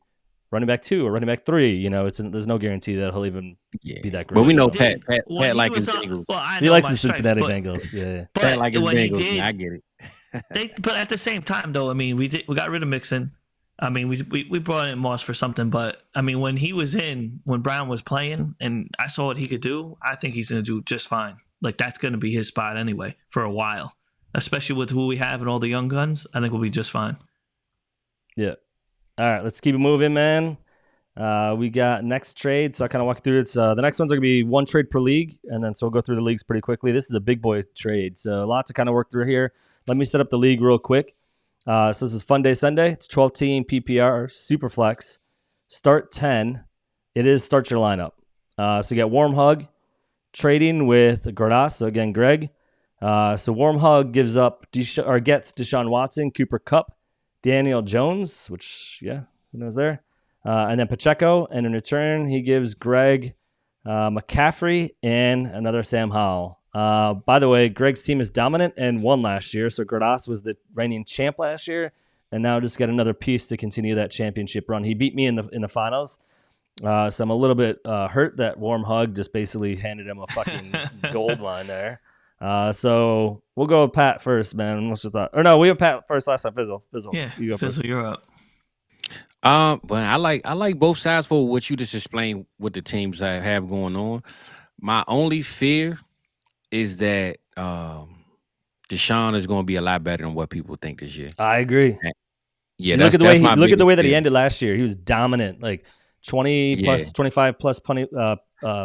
running back 2 or running back 3. There's no guarantee that he'll even be that great. But we know Pat like his Bengals. He likes the Cincinnati Bengals. Yeah, Pat like his Bengals. I get it. But at the same time, though, I mean, we got rid of Mixon. I mean, we brought in Moss for something, but I mean, when Brown was playing, and I saw what he could do, I think he's going to do just fine. Like that's going to be his spot anyway for a while, especially with who we have and all the young guns. I think we'll be just fine. Yeah. All right, let's keep it moving, man. We got next trade, so I kind of walk through it. The next ones are going to be one trade per league, and then so we'll go through the leagues pretty quickly. This is a big boy trade, so a lot to kind of work through here. Let me set up the league real quick. So this is Funday Sunday. It's 12-team PPR, Superflex. Start 10. It is start your lineup. So you got Warm Hug, trading with Gordas, so again, Greg. So Warm Hug gets Deshaun Watson, Cooper Kupp, Daniel Jones, which, who knows there? And then Pacheco, and in return, he gives Greg McCaffrey and another Sam Howell. By the way, Greg's team is dominant and won last year, so Gradas was the reigning champ last year, and now just got another piece to continue that championship run. He beat me in the finals, so I'm a little bit hurt that Warm Hug just basically handed him a fucking gold line there. So we'll go with Pat first, man. What's your thought? Or no, we were Pat first last time. Fizzle. Yeah, you go Fizzle, first. You're up. But I like both sides for what you just explained, what the teams I have going on. My only fear is that Deshaun is going to be a lot better than what people think this year. I agree. Yeah, look at the way that he ended last year. He was dominant, like 20 plus, 25 plus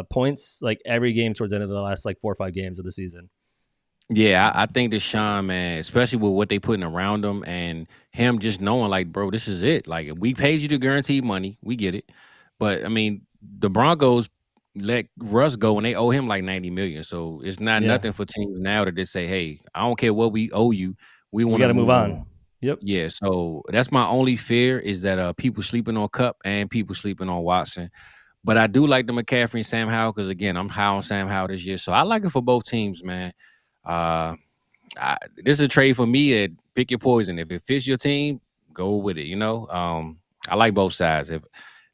points, like every game towards the end of the last like 4 or 5 games of the season. Yeah, I think Deshaun, man, especially with what they putting around him and him just knowing, like, bro, this is it. Like, we paid you the guaranteed money. We get it. But, I mean, the Broncos let Russ go and they owe him like $90 million. So it's not nothing for teams now to just say, hey, I don't care what we owe you. We want to move on. Yep. Yeah, so that's my only fear is that people sleeping on Kupp and people sleeping on Watson. But I do like the McCaffrey and Sam Howell because, again, I'm high on Sam Howell this year. So I like it for both teams, man. This is a trade for me at pick your poison. If it fits your team, go with it. I like both sides. If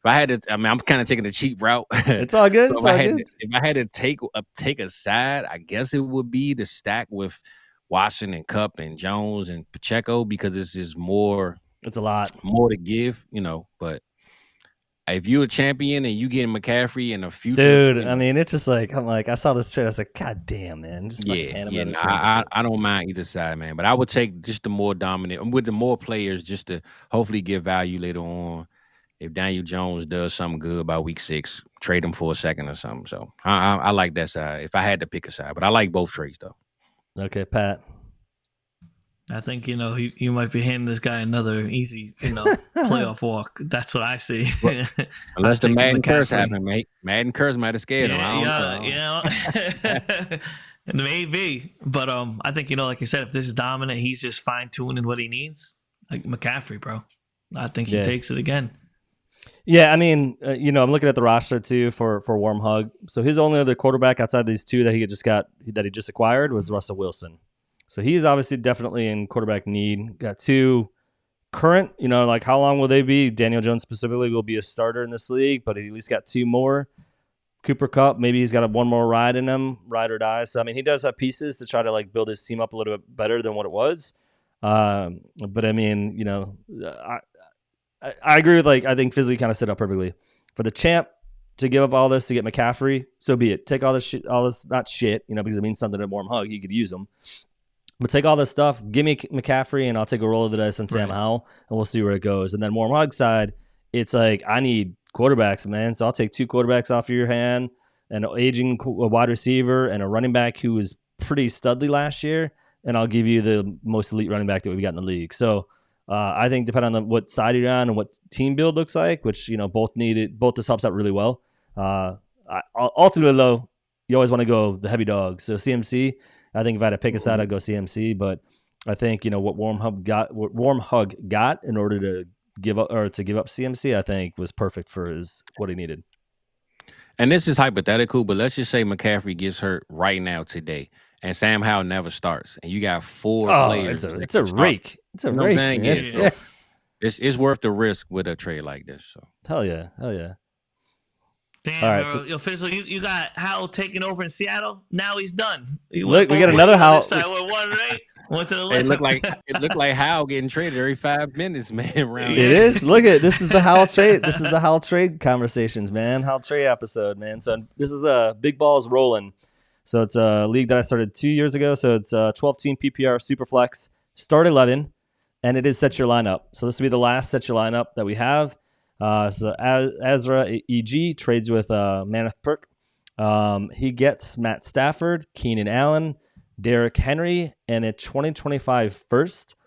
I had to, I mean, I'm kind of taking the cheap route. It's all good. So if I had to take a side, I guess it would be the stack with Watson and Kupp and Jones and Pacheco because this is more. It's a lot more to give, But if you're a champion and you get McCaffrey in the future, dude, I mean, it's just like I saw this trade. I was like, God damn, man! Just I don't mind either side, man. But I would take just the more dominant with the more players, just to hopefully get value later on. If Daniel Jones does something good by week 6, trade him for a second or something. So I like that side. If I had to pick a side, but I like both trades though. Okay, Pat. I think, you might be handing this guy another easy, playoff walk. That's what I see. Unless the Madden curse happened, mate. Madden curse might have scared him. Maybe. But I think, like you said, if this is dominant, he's just fine-tuning what he needs. Like McCaffrey, bro. I think he takes it again. Yeah, I mean, I'm looking at the roster, too, for Warm Hug. So his only other quarterback outside these 2 that he just acquired was Russell Wilson. So he's obviously definitely in quarterback need. Got 2 current, like how long will they be? Daniel Jones specifically will be a starter in this league, but he at least got 2 more Cooper Kupp, maybe he's got one more ride in him, ride or die. So I mean, he does have pieces to try to like build his team up a little bit better than what it was. But I mean, I agree with I think Fizzle kind of set up perfectly for the champ to give up all this to get McCaffrey. So be it. Take all this shit, not shit, because it means something to Warm Hug. He could use them. But take all this stuff, give me McCaffrey, and I'll take a roll of the dice on Sam Howell, and we'll see where it goes. And then Warm Hug side, it's like I need quarterbacks, man. So I'll take 2 quarterbacks off of your hand, an aging wide receiver, and a running back who was pretty studly last year, and I'll give you the most elite running back that we've got in the league. So I think depending on what side you're on and what team build looks like, which both need it, both this helps out really well. Ultimately, though, you always want to go the heavy dogs. So CMC, I think if I had to pick a side, I'd go CMC. But I think what Warm Hug got in order to give up CMC, I think was perfect for what he needed. And this is hypothetical, but let's just say McCaffrey gets hurt right now today, and Sam Howell never starts, and you got 4 players. It's a rake. It's a rake. Yeah. It's worth the risk with a trade like this. So hell yeah. Damn, all right, bro. Fizzle, you got Howell taking over in Seattle. Now he's done. Look, we got another Howell. Went to the left. It looked like Howell getting traded every 5 minutes, man. It is. Look at this is the Howell trade. This is the Howell trade conversations, man. Howell trade episode, man. So this is big balls rolling. So it's a league that I started 2 years ago. So it's a 12-team PPR Superflex. Start 11, and it is set your lineup. So this will be the last set your lineup that we have. So Ezra EG trades with Mammoth Perk. He gets Matt Stafford, Keenan Allen, Derrick Henry, and a 2025 first.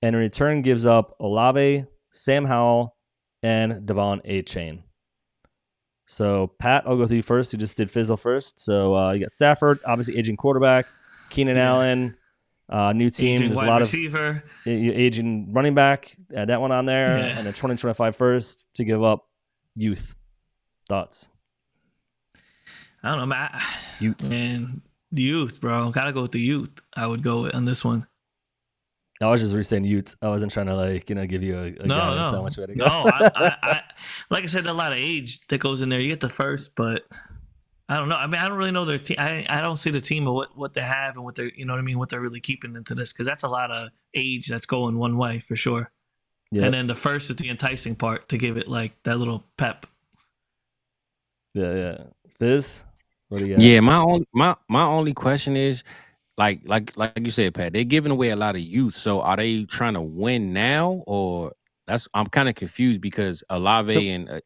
And in return gives up Olave, Sam Howell, and Devon A-Chain. So Pat, I'll go through you first. You just did Fizzle first. So you got Stafford, obviously aging quarterback, Keenan Allen, new team. Aging There's wide a lot receiver. of aging running back. Add that one on there, and a 2025 first to give up youth. Thoughts? I don't know, Matt. Youth. Man, the youth, bro. Gotta go with the youth. I would go on this one. I was just saying youths. I wasn't trying to give you a guidance on which way to go. No, I like I said, a lot of age that goes in there. You get the first, but I don't know. I mean, I don't really know their team. I don't see the team of what they have and what they're, what they're really keeping into this, because that's a lot of age that's going one way for sure. Yep. And then the first is the enticing part to give it like that little pep. Yeah. Fizz, what do you got? Yeah, my only question is, like you said, Pat, they're giving away a lot of youth. So are they trying to win now, or I'm kind of confused because Olave and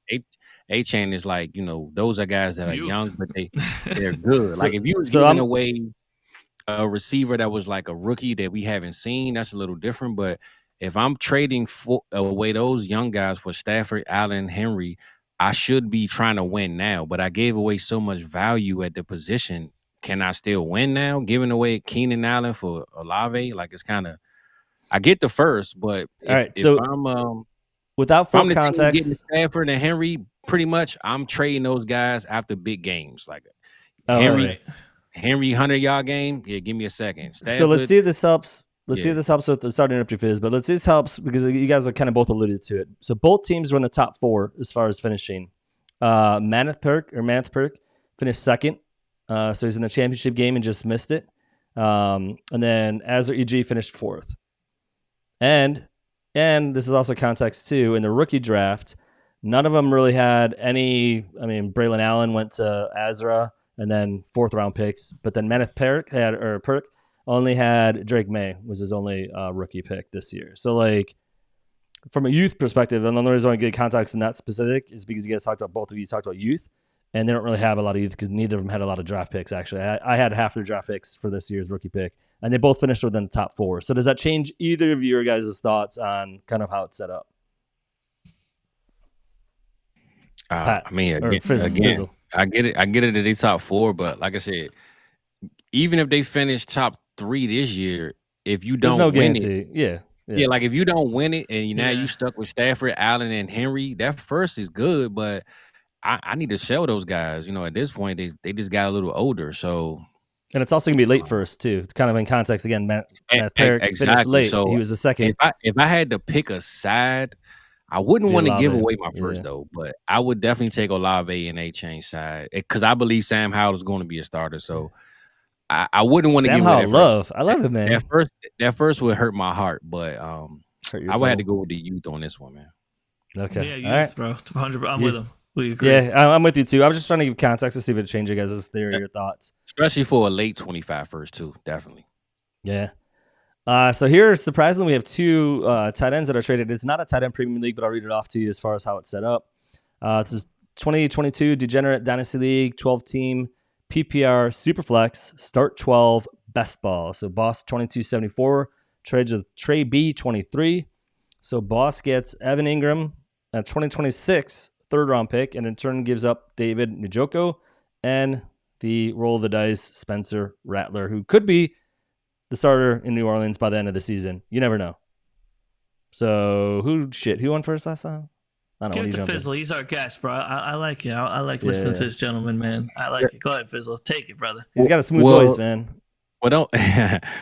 A-Chain is like, those are guys that are young, but they're good. Like if you were giving away a receiver that was like a rookie that we haven't seen, that's a little different. But if I'm trading away those young guys for Stafford, Allen, Henry, I should be trying to win now. But I gave away so much value at the position. Can I still win now? Giving away Keenan Allen for Olave, like it's kind of. I get the first, but if I'm without full context, getting Stafford and Henry, pretty much I'm trading those guys after big games, like Henry 100-yard game. Yeah, give me a second. Stafford, so let's see if this helps. See if this helps with the starting up to Fizz, but let's see if this helps because you guys are kind of both alluded to it. So both teams were in the top 4 as far as finishing. Mammoth Perk finished second. So he's in the championship game and just missed it. And then Azra EG finished 4th. And this is also context too. In the rookie draft, none of them really had any. I mean, Braylon Allen went to Azra and then 4th round picks. But then Mammoth Perk only had Drake May was his only rookie pick this year. So like from a youth perspective, and the only reason I get context in that specific is because you guys both of you talked about youth. And they don't really have a lot of youth because neither of them had a lot of draft picks, actually. I had half their draft picks for this year's rookie pick, and they both finished within the top 4. So does that change either of your guys' thoughts on kind of how it's set up? I mean, again, I get it that they top 4, but like I said, even if they finish top 3 this year, if you don't win it, yeah, like if you don't win it and now you stuck with Stafford, Allen, and Henry, that first is good, but I need to sell those guys. At this point, they just got a little older. So, and it's also gonna be late first too. It's kind of in context again. Matt Perrick finished late. So he was the second. If I had to pick a side, I wouldn't want to give Olave, away my first though, but I would definitely take Olave and A-Chain side because I believe Sam Howell is going to be a starter. So I wouldn't want to Sam give away Howell that first. love. I love it, man. That first would hurt my heart, but Hurt your I would have to soul. go with the youth on this one, man. Yeah, Okay. you All right. bro. 100. I'm with him. We agree. Yeah, I'm with you too. I was just trying to give context to see if it changed you guys' theory or your thoughts. Especially for a late 25 first too, definitely. Yeah. So here, surprisingly, we have two tight ends that are traded. It's not a tight end premium league, but I'll read it off to you as far as how it's set up. This is 2022 Degenerate Dynasty League, 12-team PPR Superflex, start 12, best ball. So Boss 2274 trades with Trey B 23. So Boss gets Evan Ingram, a 2026 third-round pick, and in turn gives up David Njoku and the roll of the dice Spencer Rattler, who could be the starter in New Orleans by the end of the season. You never know. So who won first last time? I don't know. Give it to Fizzle. He's our guest, bro. I like it. I like listening to this gentleman, man. I like it. Go ahead, Fizzle. Take it, brother. He's got a smooth voice, man. Well, don't.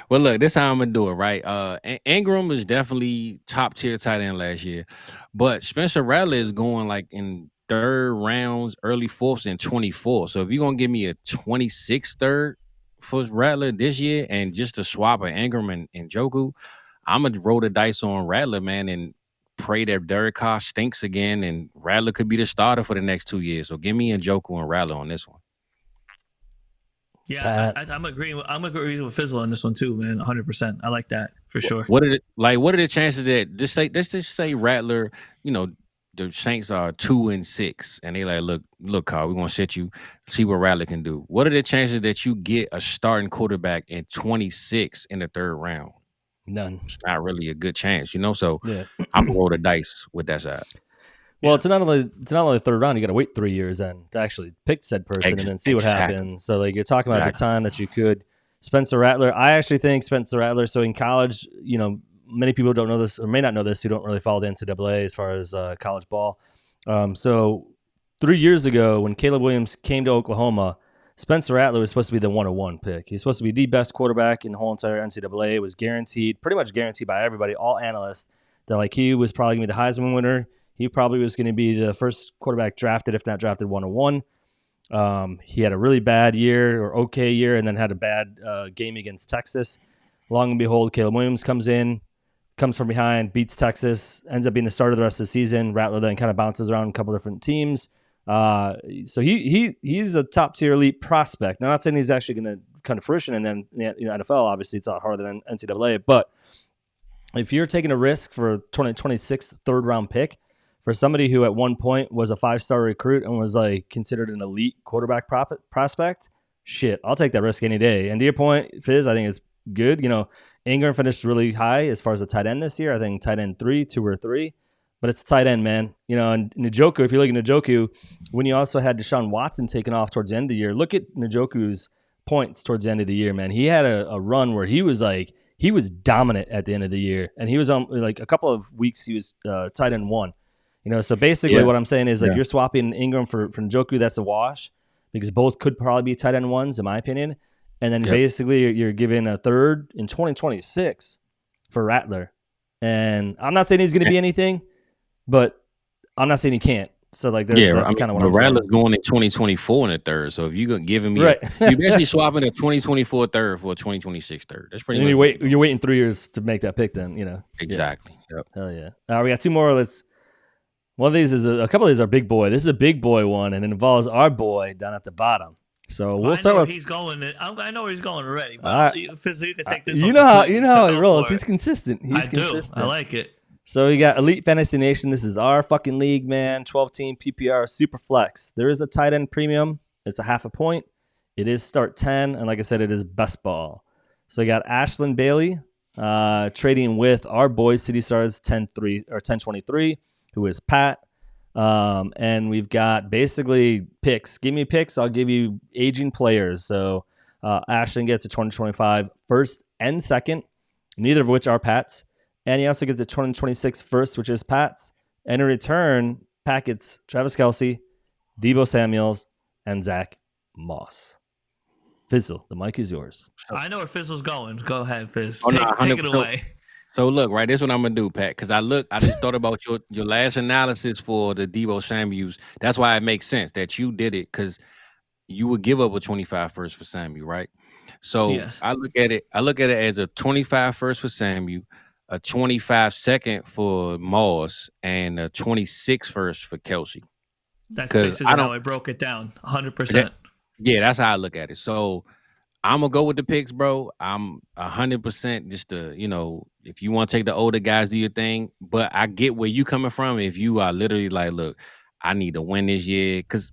Well, look, this is how I'm gonna do it, right? Ingram is definitely top tier tight end last year, but Spencer Rattler is going like in third rounds, early fourths, and 24. So if you're gonna give me a 26 third for Rattler this year, and just to swap an Ingram and Njoku, I'm gonna roll the dice on Rattler, man, and pray that Derek Carr stinks again, and Rattler could be the starter for the next 2 years. So give me Njoku and Rattler on this one. Yeah, I'm agreeing with Fizzle on this one too, man. 100%. I like that for sure. What are the chances that let's just say Rattler, the Saints are 2-6, and they like, look, Carl, we're gonna sit you, see what Rattler can do. What are the chances that you get a starting quarterback in 26 in the third round? None. It's not really a good chance, So yeah. I'm gonna roll the dice with that side. Well, it's not only the third round. You got to wait 3 years then to actually pick said person and then see what happens. So like you're talking about the time that you could. Spencer Rattler. I actually think Spencer Rattler. So in college, many people don't know this or may not know this who don't really follow the NCAA as far as college ball. So 3 years ago, when Caleb Williams came to Oklahoma, Spencer Rattler was supposed to be the 101 pick. He's supposed to be the best quarterback in the whole entire NCAA. It was pretty much guaranteed by everybody, all analysts, that like he was probably going to be the Heisman winner. He probably was going to be the first quarterback drafted, if not drafted 101. He had a really bad year or okay year and then had a bad game against Texas. Long and behold, Caleb Williams comes from behind, beats Texas, ends up being the starter the rest of the season. Rattler then kind of bounces around a couple different teams. So he's a top-tier elite prospect. Now, I'm not saying he's actually going to come to fruition, and then NFL, obviously, it's a lot harder than NCAA. But if you're taking a risk for a 2026 third-round pick, for somebody who at one point was a 5-star recruit and was like considered an elite quarterback prospect, shit, I'll take that risk any day. And to your point, Fizz, I think it's good. Ingram finished really high as far as a tight end this year. I think tight end 2 or 3, but it's tight end, man. And Njoku, if you look at Njoku, when you also had Deshaun Watson taken off towards the end of the year, look at Njoku's points towards the end of the year, man. He had a run where he was dominant at the end of the year, and he was on like a couple of weeks he was tight end 1. So basically what I'm saying is you're swapping Ingram for Njoku, that's a wash because both could probably be tight end 1s in my opinion. And then basically you're giving a third in 2026 for Rattler. And I'm not saying he's going to be anything, but I'm not saying he can't. So that's kind of what I'm saying. Rattler's going in 2024 in the third. So if you're giving me, you're basically swapping a 2024 third for a 2026 third. That's pretty much. You're waiting 3 years to make that pick then, Exactly. Yeah. Yep. Hell yeah. All right, we got 2 more. One of these is a couple of these are big boy. This is a big boy one, and it involves our boy down at the bottom. So we'll start with. He's going. I know where he's going already. But Fizzle, you can take this. You know how he rolls. He's consistent. He's consistent. I like it. So we got Elite Fantasy Nation. This is our fucking league, man. 12-team PPR Super Flex. There is a tight end premium. It's a half a point. It is start 10, and like I said, it is best ball. So we got Ashlyn Bailey trading with our boy City Stars 10-3 or 10-23. Who is Pat. And we've got basically picks. Give me picks. I'll give you aging players. So Ashton gets a 2025 first and second, neither of which are Pat's. And he also gets a 2026 first, which is Pat's. And in return, Pat gets Travis Kelce, Deebo Samuels, and Zach Moss. Fizzle, the mic is yours. I know where Fizzle's going. Go ahead, Fizz. Oh, take it away. So look, right, this is what I'm gonna do, Pat, because I just thought about your last analysis for the Devo Samuels. That's why it makes sense that you did it, because you would give up a 25 first for Samuel, right? So Yes, I look at it as a 25 first for Samuel, a 25 second for Moss, and a 26 first for Kelsey. that's Because I basically how don't I broke it down. that, 100%. yeah, that's how I look at it. So I'm gonna go with the picks, bro. I'm 100% just if you want to take the older guys, do your thing. But I get where you coming from. If you are literally like, look, I need to win this year, because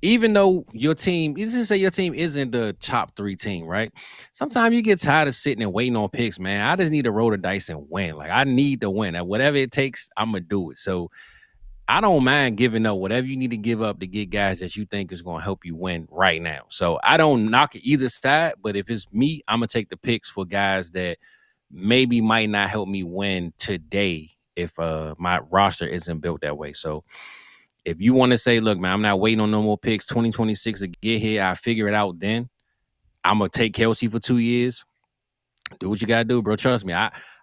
even though your team, you just say your team isn't the top 3 team, right? Sometimes you get tired of sitting and waiting on picks, man. I just need to roll the dice and win. Like, I need to win. And whatever it takes, I'm gonna do it. So I don't mind giving up whatever you need to give up to get guys that you think is going to help you win right now. So I don't knock either side, but if it's me, I'm gonna take the picks for guys that maybe might not help me win today if my roster isn't built that way. So if you want to say, look, man, I'm not waiting on no more picks, 2026 to get here, I figure it out then. I'm gonna take Kelsey for 2 years. Do what you gotta do, bro. Trust me.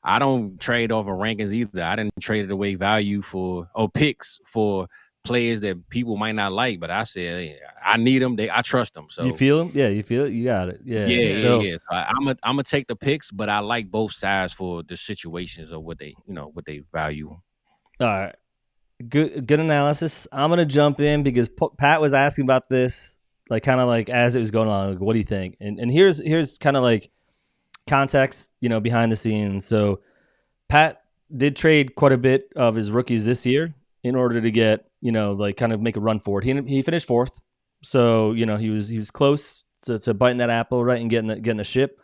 I don't trade off of rankings either. I didn't trade away value for picks for players that people might not like, but I said, hey, I need them. I trust them. You So feel him? Yeah, you feel it. You got it. Yeah. yeah, Yeah. So yeah, yeah. So I'm gonna take the picks, but I like both sides for the situations of what they value. all right, good analysis. I'm gonna jump in because Pat was asking about this, like kind of like as it was going on. Like, what do you think? And here's kind of like context, behind the scenes. So Pat did trade quite a bit of his rookies this year in order to get, like kind of make a run for it. He finished 4th. So, he was close to biting that apple, right, and getting the ship.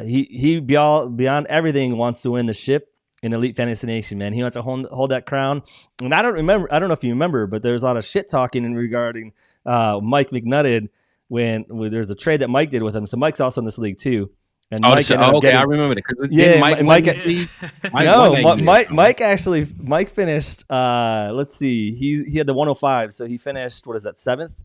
He beyond everything wants to win the ship in Elite Fantasy Nation, man. He wants to hold that crown. And I don't know if you remember, but there's a lot of shit talking regarding Mike McNutted when there's a trade that Mike did with him. So Mike's also in this league too. And Mike I remember that. Yeah, Mike finished. Let's see, he had the 105, so he finished. What is that, 7th?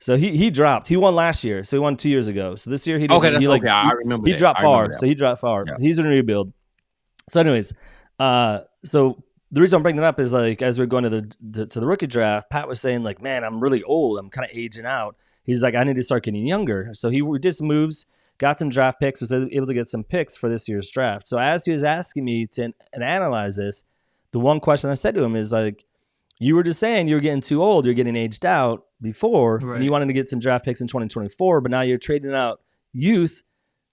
So he dropped. He won last year, so he won 2 years ago. So this year he didn't. I remember. He dropped far, so he dropped far. Yeah. He's in a rebuild. So, anyways, so the reason I'm bringing it up is like as we're going to the rookie draft, Pat was saying like, man, I'm really old. I'm kind of aging out. He's like, I need to start getting younger. So he did some moves. Got some draft picks, was able to get some picks for this year's draft. So as he was asking me to analyze this, the one question I said to him is like, you were just saying you were getting too old, you're getting aged out before, Right. and you wanted to get some draft picks in 2024, but now you're trading out youth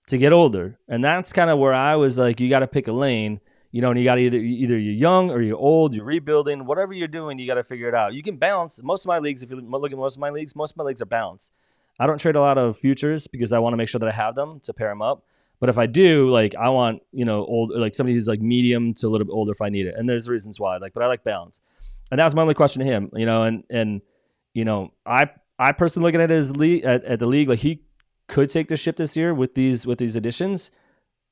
to get older. And that's kind of where I was like, you got to pick a lane, and you got to either you're young or you're old, you're rebuilding, whatever you're doing, you got to figure it out. You can balance. Most of my leagues, if you look at most of my leagues are balanced. I don't trade a lot of futures because I want to make sure that I have them to pair them up. But if I do, like I want, old, like somebody who's like medium to a little bit older if I need it. And there's reasons why, but I like balance. And that was my only question to him, and I personally look at it as at the league, like he could take the ship this year with these additions.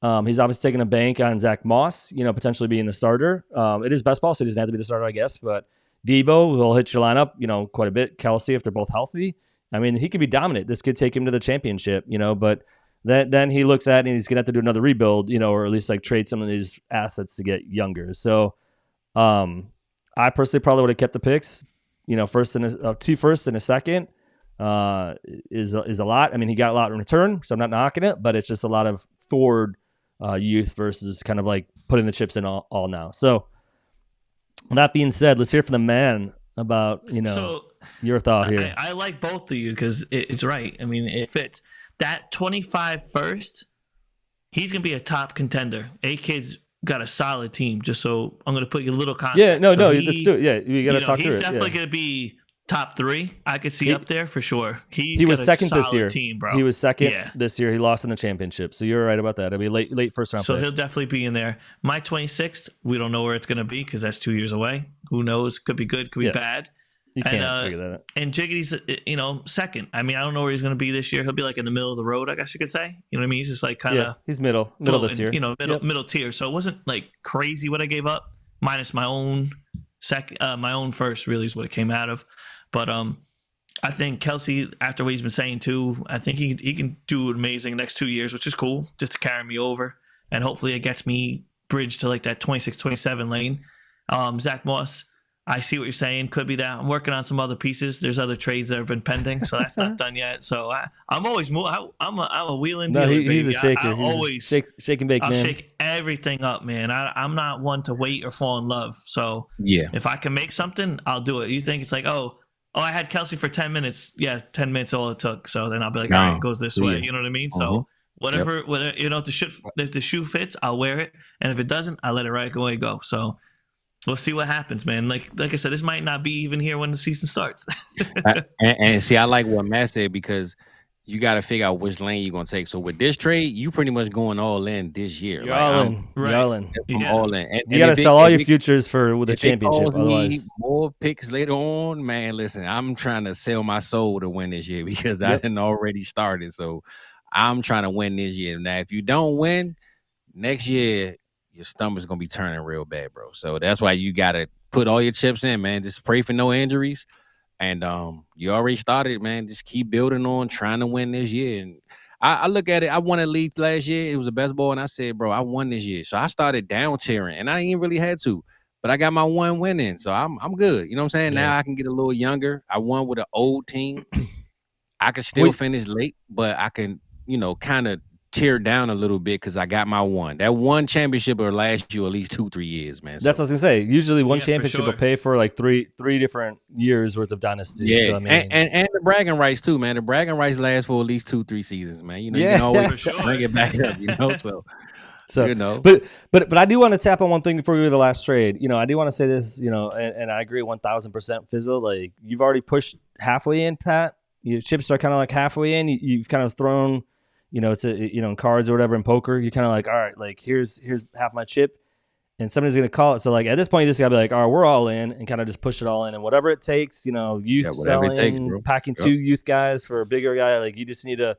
He's obviously taking a bank on Zach Moss, potentially being the starter. It is best ball, so he doesn't have to be the starter, I guess. But Debo will hit your lineup, quite a bit. Kelsey, if they're both healthy. I mean, he could be dominant. This could take him to the championship, but then he looks at it and he's going to have to do another rebuild, or at least like trade some of these assets to get younger. So I personally probably would have kept the picks, 2 firsts and a second is a lot. I mean, he got a lot in return, so I'm not knocking it, but it's just a lot of forward youth versus kind of like putting the chips in all now. So that being said, let's hear from the man about, your thought here. I like both of you because it's right. I mean, it fits. That 25 first, he's going to be a top contender. A-Kid's got a solid team, just so I'm going to put you a little context. Yeah, let's do it. Yeah, you got to talk through it. He's definitely going to be top 3. I could see up there for sure. He was second this year. Team, bro. He was second this year. He lost in the championship. So you're right about that. It'll be late first round. So pick. He'll definitely be in there. My 26th, we don't know where it's going to be because that's 2 years away. Who knows? Could be good, could be bad. You can't figure that out. And Jiggity's, second. I mean, I don't know where he's going to be this year. He'll be like in the middle of the road, I guess you could say. You know what I mean? He's just like kind of. Yeah, he's middle this year. Middle tier. So it wasn't like crazy what I gave up, minus my own first. Really is what it came out of. But I think Kelsey, after what he's been saying too, I think he can do amazing next 2 years, which is cool, just to carry me over, and hopefully it gets me bridge to like that 26, 27 lane. Zach Moss, I see what you're saying. Could be that. I'm working on some other pieces. There's other trades that have been pending, so that's not done yet. So I'm always I'm a wheeling dealer, baby. He's a shaker. I He's always shake and bake, I'll man. shake everything up, man. I'm not one to wait or fall in love. So Yeah. if I can make something, I'll do it. You think it's like, oh, I had Kelsey for 10 minutes. Yeah, 10 minutes all it took. So then I'll be like, all right, it goes this way. You know what I mean? So whatever, if the shoe fits, I'll wear it. And if it doesn't, I'll let it right away go. So we'll see what happens, man. Like I said, this might not be even here when the season starts. and see, I like what Matt said, because you got to figure out which lane you're going to take. So with this trade, you pretty much going all in this year. You're like, all I'm, in. Right. You're all in. I'm all in. You got to sell all your futures for the championship. Otherwise, more picks later on, man. Listen, I'm trying to sell my soul to win this year, because I didn't already started. So I'm trying to win this year. Now, if you don't win next year, your stomach's gonna be turning real bad, bro. So that's why you gotta put all your chips in, man. Just pray for no injuries. And you already started, man. Just keep building on trying to win this year. And I look at it. I won a league last year. It was the best ball, and I said, bro, I won this year. So I started down tiering, and I ain't really had to. But I got my one win in, so I'm good. You know what I'm saying? Yeah. Now I can get a little younger. I won with an old team. I can still finish late, but I can, kind of tear down a little bit because I got my one. That one championship will last you at least 2-3 years, man. That's what I was gonna say. Usually one championship sure. will pay for like three different years worth of dynasty. Yeah, so, I mean, and the bragging rights too, man. The bragging rights last for at least 2-3 seasons, man. You can always bring it back up, So but I do want to tap on one thing before we go to the last trade. I do want to say this, and I agree 1,000%. Fizzle, like you've already pushed halfway in, Pat. Your chips are kind of like halfway in. You've kind of thrown, it's in cards or whatever in poker. You're kind of like, all right, like here's half my chip, and somebody's gonna call it. So like at this point, you just gotta be like, all right, we're all in, and kind of just push it all in, and whatever it takes. Youth selling, packing 2 youth guys for a bigger guy. Like you just need to.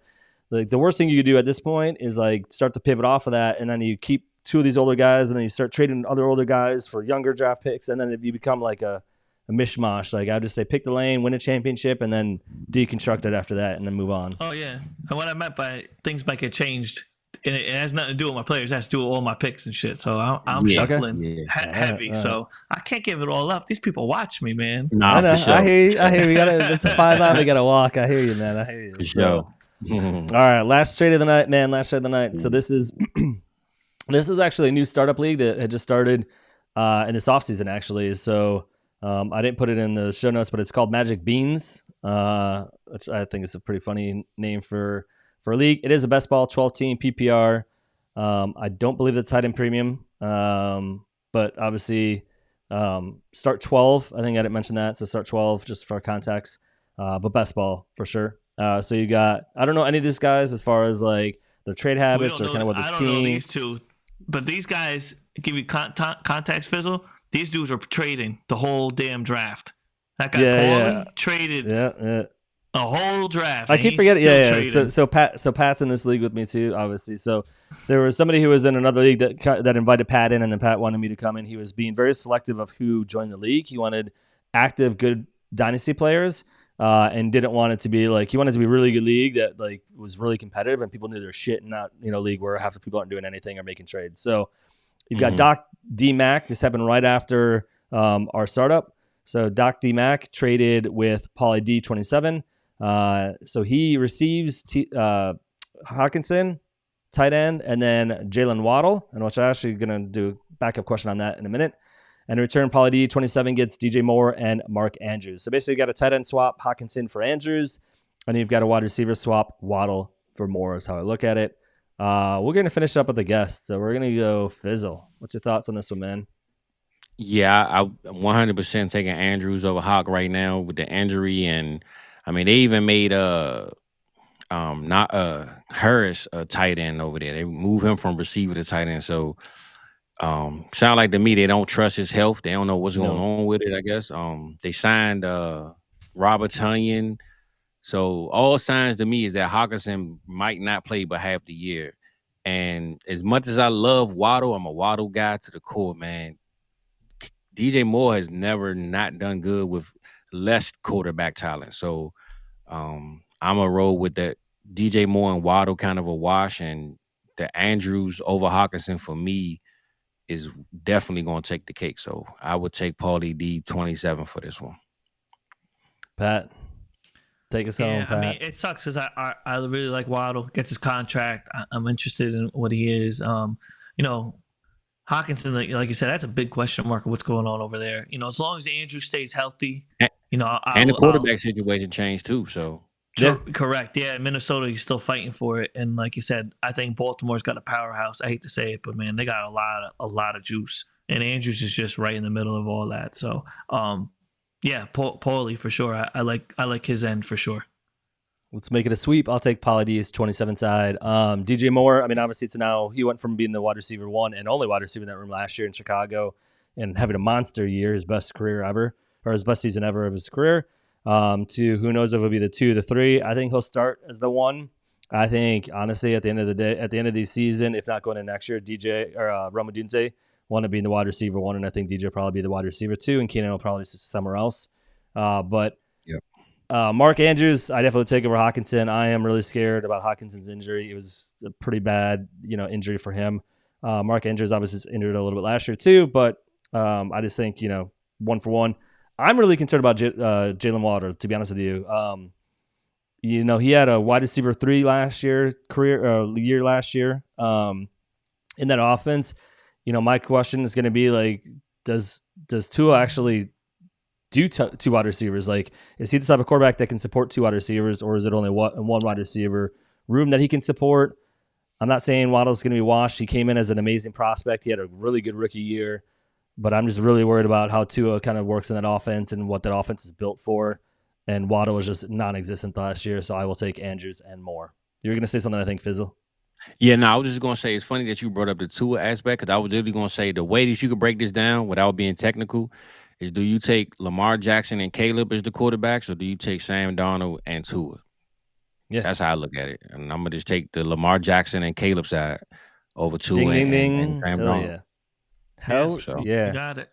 Like the worst thing you could do at this point is like start to pivot off of that, and then you keep 2 of these older guys, and then you start trading other older guys for younger draft picks, and then you become like a mishmash. Like I just say, pick the lane, win a championship, and then deconstruct it after that, and then move on. Oh yeah, and what I meant by things might get changed, it has nothing to do with my players. It has to do with all my picks and shit. So I'm shuffling heavy. Right. So I can't give it all up. These people watch me, man. Nah, I know. Sure. I hear you. It's a 5-out. They gotta walk. I hear you, man. I hear you. For sure. All right, last trade of the night, man. Last trade of the night. So this is actually a new startup league that had just started in this offseason, actually. So I didn't put it in the show notes, but it's called Magic Beans, which I think is a pretty funny name for a league. It is a best ball 12-team PPR. I don't believe it's tight end premium, but obviously start 12. I think I didn't mention that, so start 12 just for context. But best ball for sure. So you got, I don't know any of these guys as far as like their trade habits or kind of what the team. I don't know these two, but these guys give you context, Fizzle. These dudes are trading the whole damn draft. That guy Paulie traded a whole draft. I keep forgetting. Yeah. So Pat's in this league with me too, obviously. So there was somebody who was in another league that invited Pat in, and then Pat wanted me to come in. He was being very selective of who joined the league. He wanted active, good dynasty players. And didn't want it to be like, he wanted it to be a really good league that like was really competitive and people knew their shit, and not league where half the people aren't doing anything or making trades. So you've got Doc D Mac. This happened right after our startup. So Doc D Mac traded with Paulie D27. So he receives Hawkinson, tight end, and then Jalen Waddle, and which I'm actually gonna do a backup question on that in a minute. And in return, Paulie D27 gets DJ Moore and Mark Andrews. So basically, you got a tight end swap, Hawkinson for Andrews, and you've got a wide receiver swap, Waddle for Moore is how I look at it. We're going to finish up with the guests. So we're going to go Fizzle. What's your thoughts on this one, man? Yeah, I 100% taking Andrews over Hawk right now with the injury. And, I mean, they even made Harris a tight end over there. They moved him from receiver to tight end. So, sound like to me they don't trust his health. They don't know what's going on with it, I guess. They signed Robert Tonyan. So all signs to me is that Hawkinson might not play but half the year. And as much as I love Waddle, I'm a Waddle guy to the core, man. DJ Moore has never not done good with less quarterback talent. So I'm a roll with that DJ Moore and Waddle kind of a wash, and the Andrews over Hawkinson for me is definitely going to take the cake. So I would take Paulie D 27 for this one. Pat, take us home, Pat. I mean, it sucks because I really like Waddle. Gets his contract. I'm interested in what he is. Hawkinson, like you said, that's a big question mark of what's going on over there. As long as Andrew stays healthy, and the quarterback situation changed too. So correct. Yeah, in Minnesota, he's still fighting for it. And like you said, I think Baltimore's got a powerhouse. I hate to say it, but man, they got a lot of juice. And Andrews is just right in the middle of all that. So, Paulie for sure. I like his end for sure. Let's make it a sweep. I'll take Paulie D's 27 side. DJ Moore, I mean, obviously it's now, he went from being the wide receiver one and only wide receiver in that room last year in Chicago and having a monster year, his best career ever, or his best season ever of his career, to who knows if it'll be the 2, the 3. I think he'll start as the 1. I think, honestly, at the end of the season, if not going into next year, DJ or Romadunze will end up being the wide receiver 1, and I think DJ will probably be the wide receiver 2, and Keenan will probably somewhere else. But Mark Andrews, I definitely take over Hawkinson. I am really scared about Hawkinson's injury. It was a pretty bad, injury for him. Mark Andrews obviously is injured a little bit last year too, but I just think, 1 for 1. I'm really concerned about Jalen Waddle, to be honest with you. He had a wide receiver 3 year last year in that offense. My question is going to be like, does Tua actually do 2 wide receivers? Like, is he the type of quarterback that can support 2 wide receivers, or is it only one wide receiver room that he can support? I'm not saying Waddle's going to be washed. He came in as an amazing prospect. He had a really good rookie year, but I'm just really worried about how Tua kind of works in that offense and what that offense is built for. And Waddle was just non-existent last year, so I will take Andrews and Moore. You were going to say something, I think, Fizzle? Yeah, no, I was just going to say it's funny that you brought up the Tua aspect, because I was literally going to say the way that you could break this down without being technical is, do you take Lamar Jackson and Caleb as the quarterbacks, or do you take Sam Darnold and Tua? Yeah. That's how I look at it. And I'm going to just take the Lamar Jackson and Caleb side over Tua ding, ding, and Sam Hell Darnold. Yeah. Hell yeah. You got it.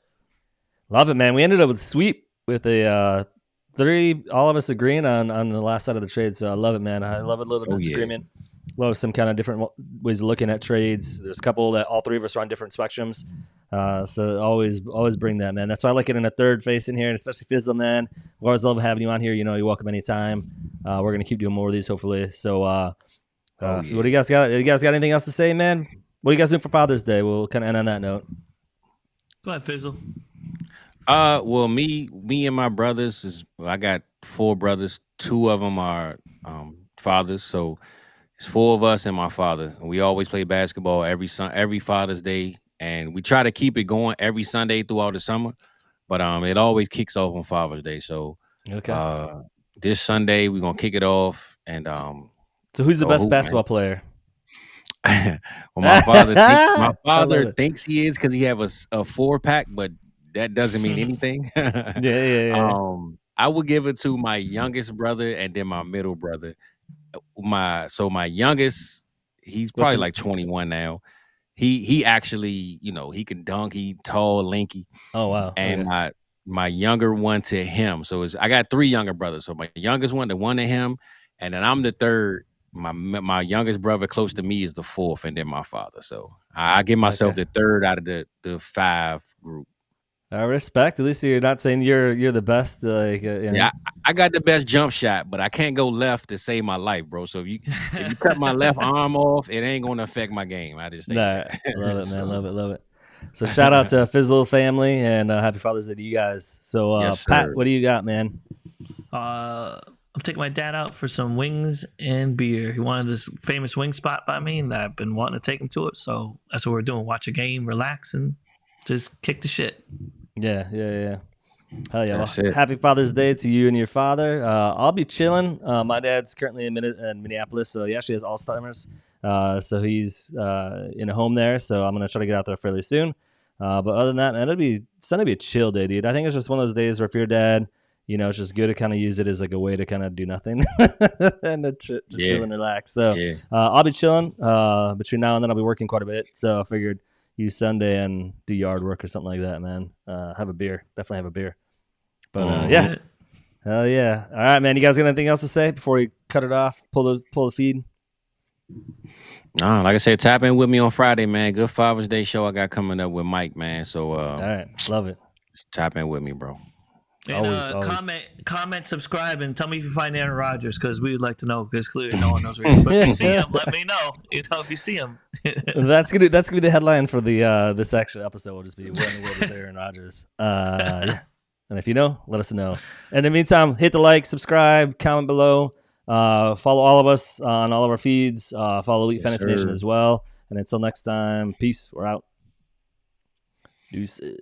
Love it, man. We ended up with sweep with a 3, all of us agreeing on the last side of the trade. So I love it, man. I love a little disagreement. Yeah. Love some kind of different ways of looking at trades. There's a couple that all 3 of us are on different spectrums. So always bring that, man. That's why I like it in a third face in here, and especially Fizzle, man. We always love having you on here. You're welcome anytime. We're going to keep doing more of these, hopefully. So what do you guys got? You guys got anything else to say, man? What are you guys doing for Father's Day? We'll kind of end on that note. Go ahead, Fizzle. Well, me and my brothers I got 4 brothers. 2 of them are fathers, so it's 4 of us and my father. And we always play basketball every Father's Day, and we try to keep it going every Sunday throughout the summer. But it always kicks off on Father's Day. So this Sunday we're gonna kick it off. And so who's the best basketball player? Well, my father thinks he is, because he have a 4-pack, but that doesn't mean anything. Yeah. I would give it to my youngest brother and then my middle brother. My youngest, he's probably like 21 now. He actually, he can dunk. He tall, lanky. Oh wow! And my younger one to him. So I got 3 younger brothers. So my youngest one, the one to him, and then I'm the third. My youngest brother close to me is the 4th, and then my father. So I give myself the 3rd out of the 5 group. I respect. At least you're not saying you're the best. Yeah, I got the best jump shot, but I can't go left to save my life, bro. So if you cut my left arm off, it ain't gonna affect my game. I just think love it, man. Love it. So shout out to Fizzle family, and happy Father's Day to you guys. So yes, Pat, what do you got, man? I'm taking my dad out for some wings and beer. He wanted this famous wing spot by me, and I've been wanting to take him to it. So that's what we're doing. Watch a game, relax, and just kick the shit. Yeah. Hell yeah. Well, happy Father's Day to you and your father. I'll be chilling. My dad's currently in Minneapolis, so he actually has Alzheimer's. So he's in a home there, so I'm going to try to get out there fairly soon. But other than that, man, Sunday be a chill day, dude. I think it's just one of those days where if you're dad, it's just good to kind of use it as like a way to kind of do nothing and to chill and relax. So I'll be chilling. Between now and then, I'll be working quite a bit. So I figured use Sunday and do yard work or something like that, man. Have a beer. Definitely have a beer. But yeah. Hell yeah. All right, man. You guys got anything else to say before we cut it off? Pull the feed? Nah, like I said, tap in with me on Friday, man. Good Father's Day show I got coming up with Mike, man. So All right, love it. just tap in with me, bro. And Always. comment, subscribe, and tell me if you find Aaron Rodgers because we would like to know because clearly no one knows where he is. But if you see him, let me know. If you see him. That's gonna be the headline for the this actual episode. Will just be "Where in the world is Aaron Rodgers?" Yeah. And if you know, let us know. In the meantime, hit the like, subscribe, comment below, follow all of us on all of our feeds. Follow Elite Fantasy Nation as well. And until next time, peace. We're out. Deuces.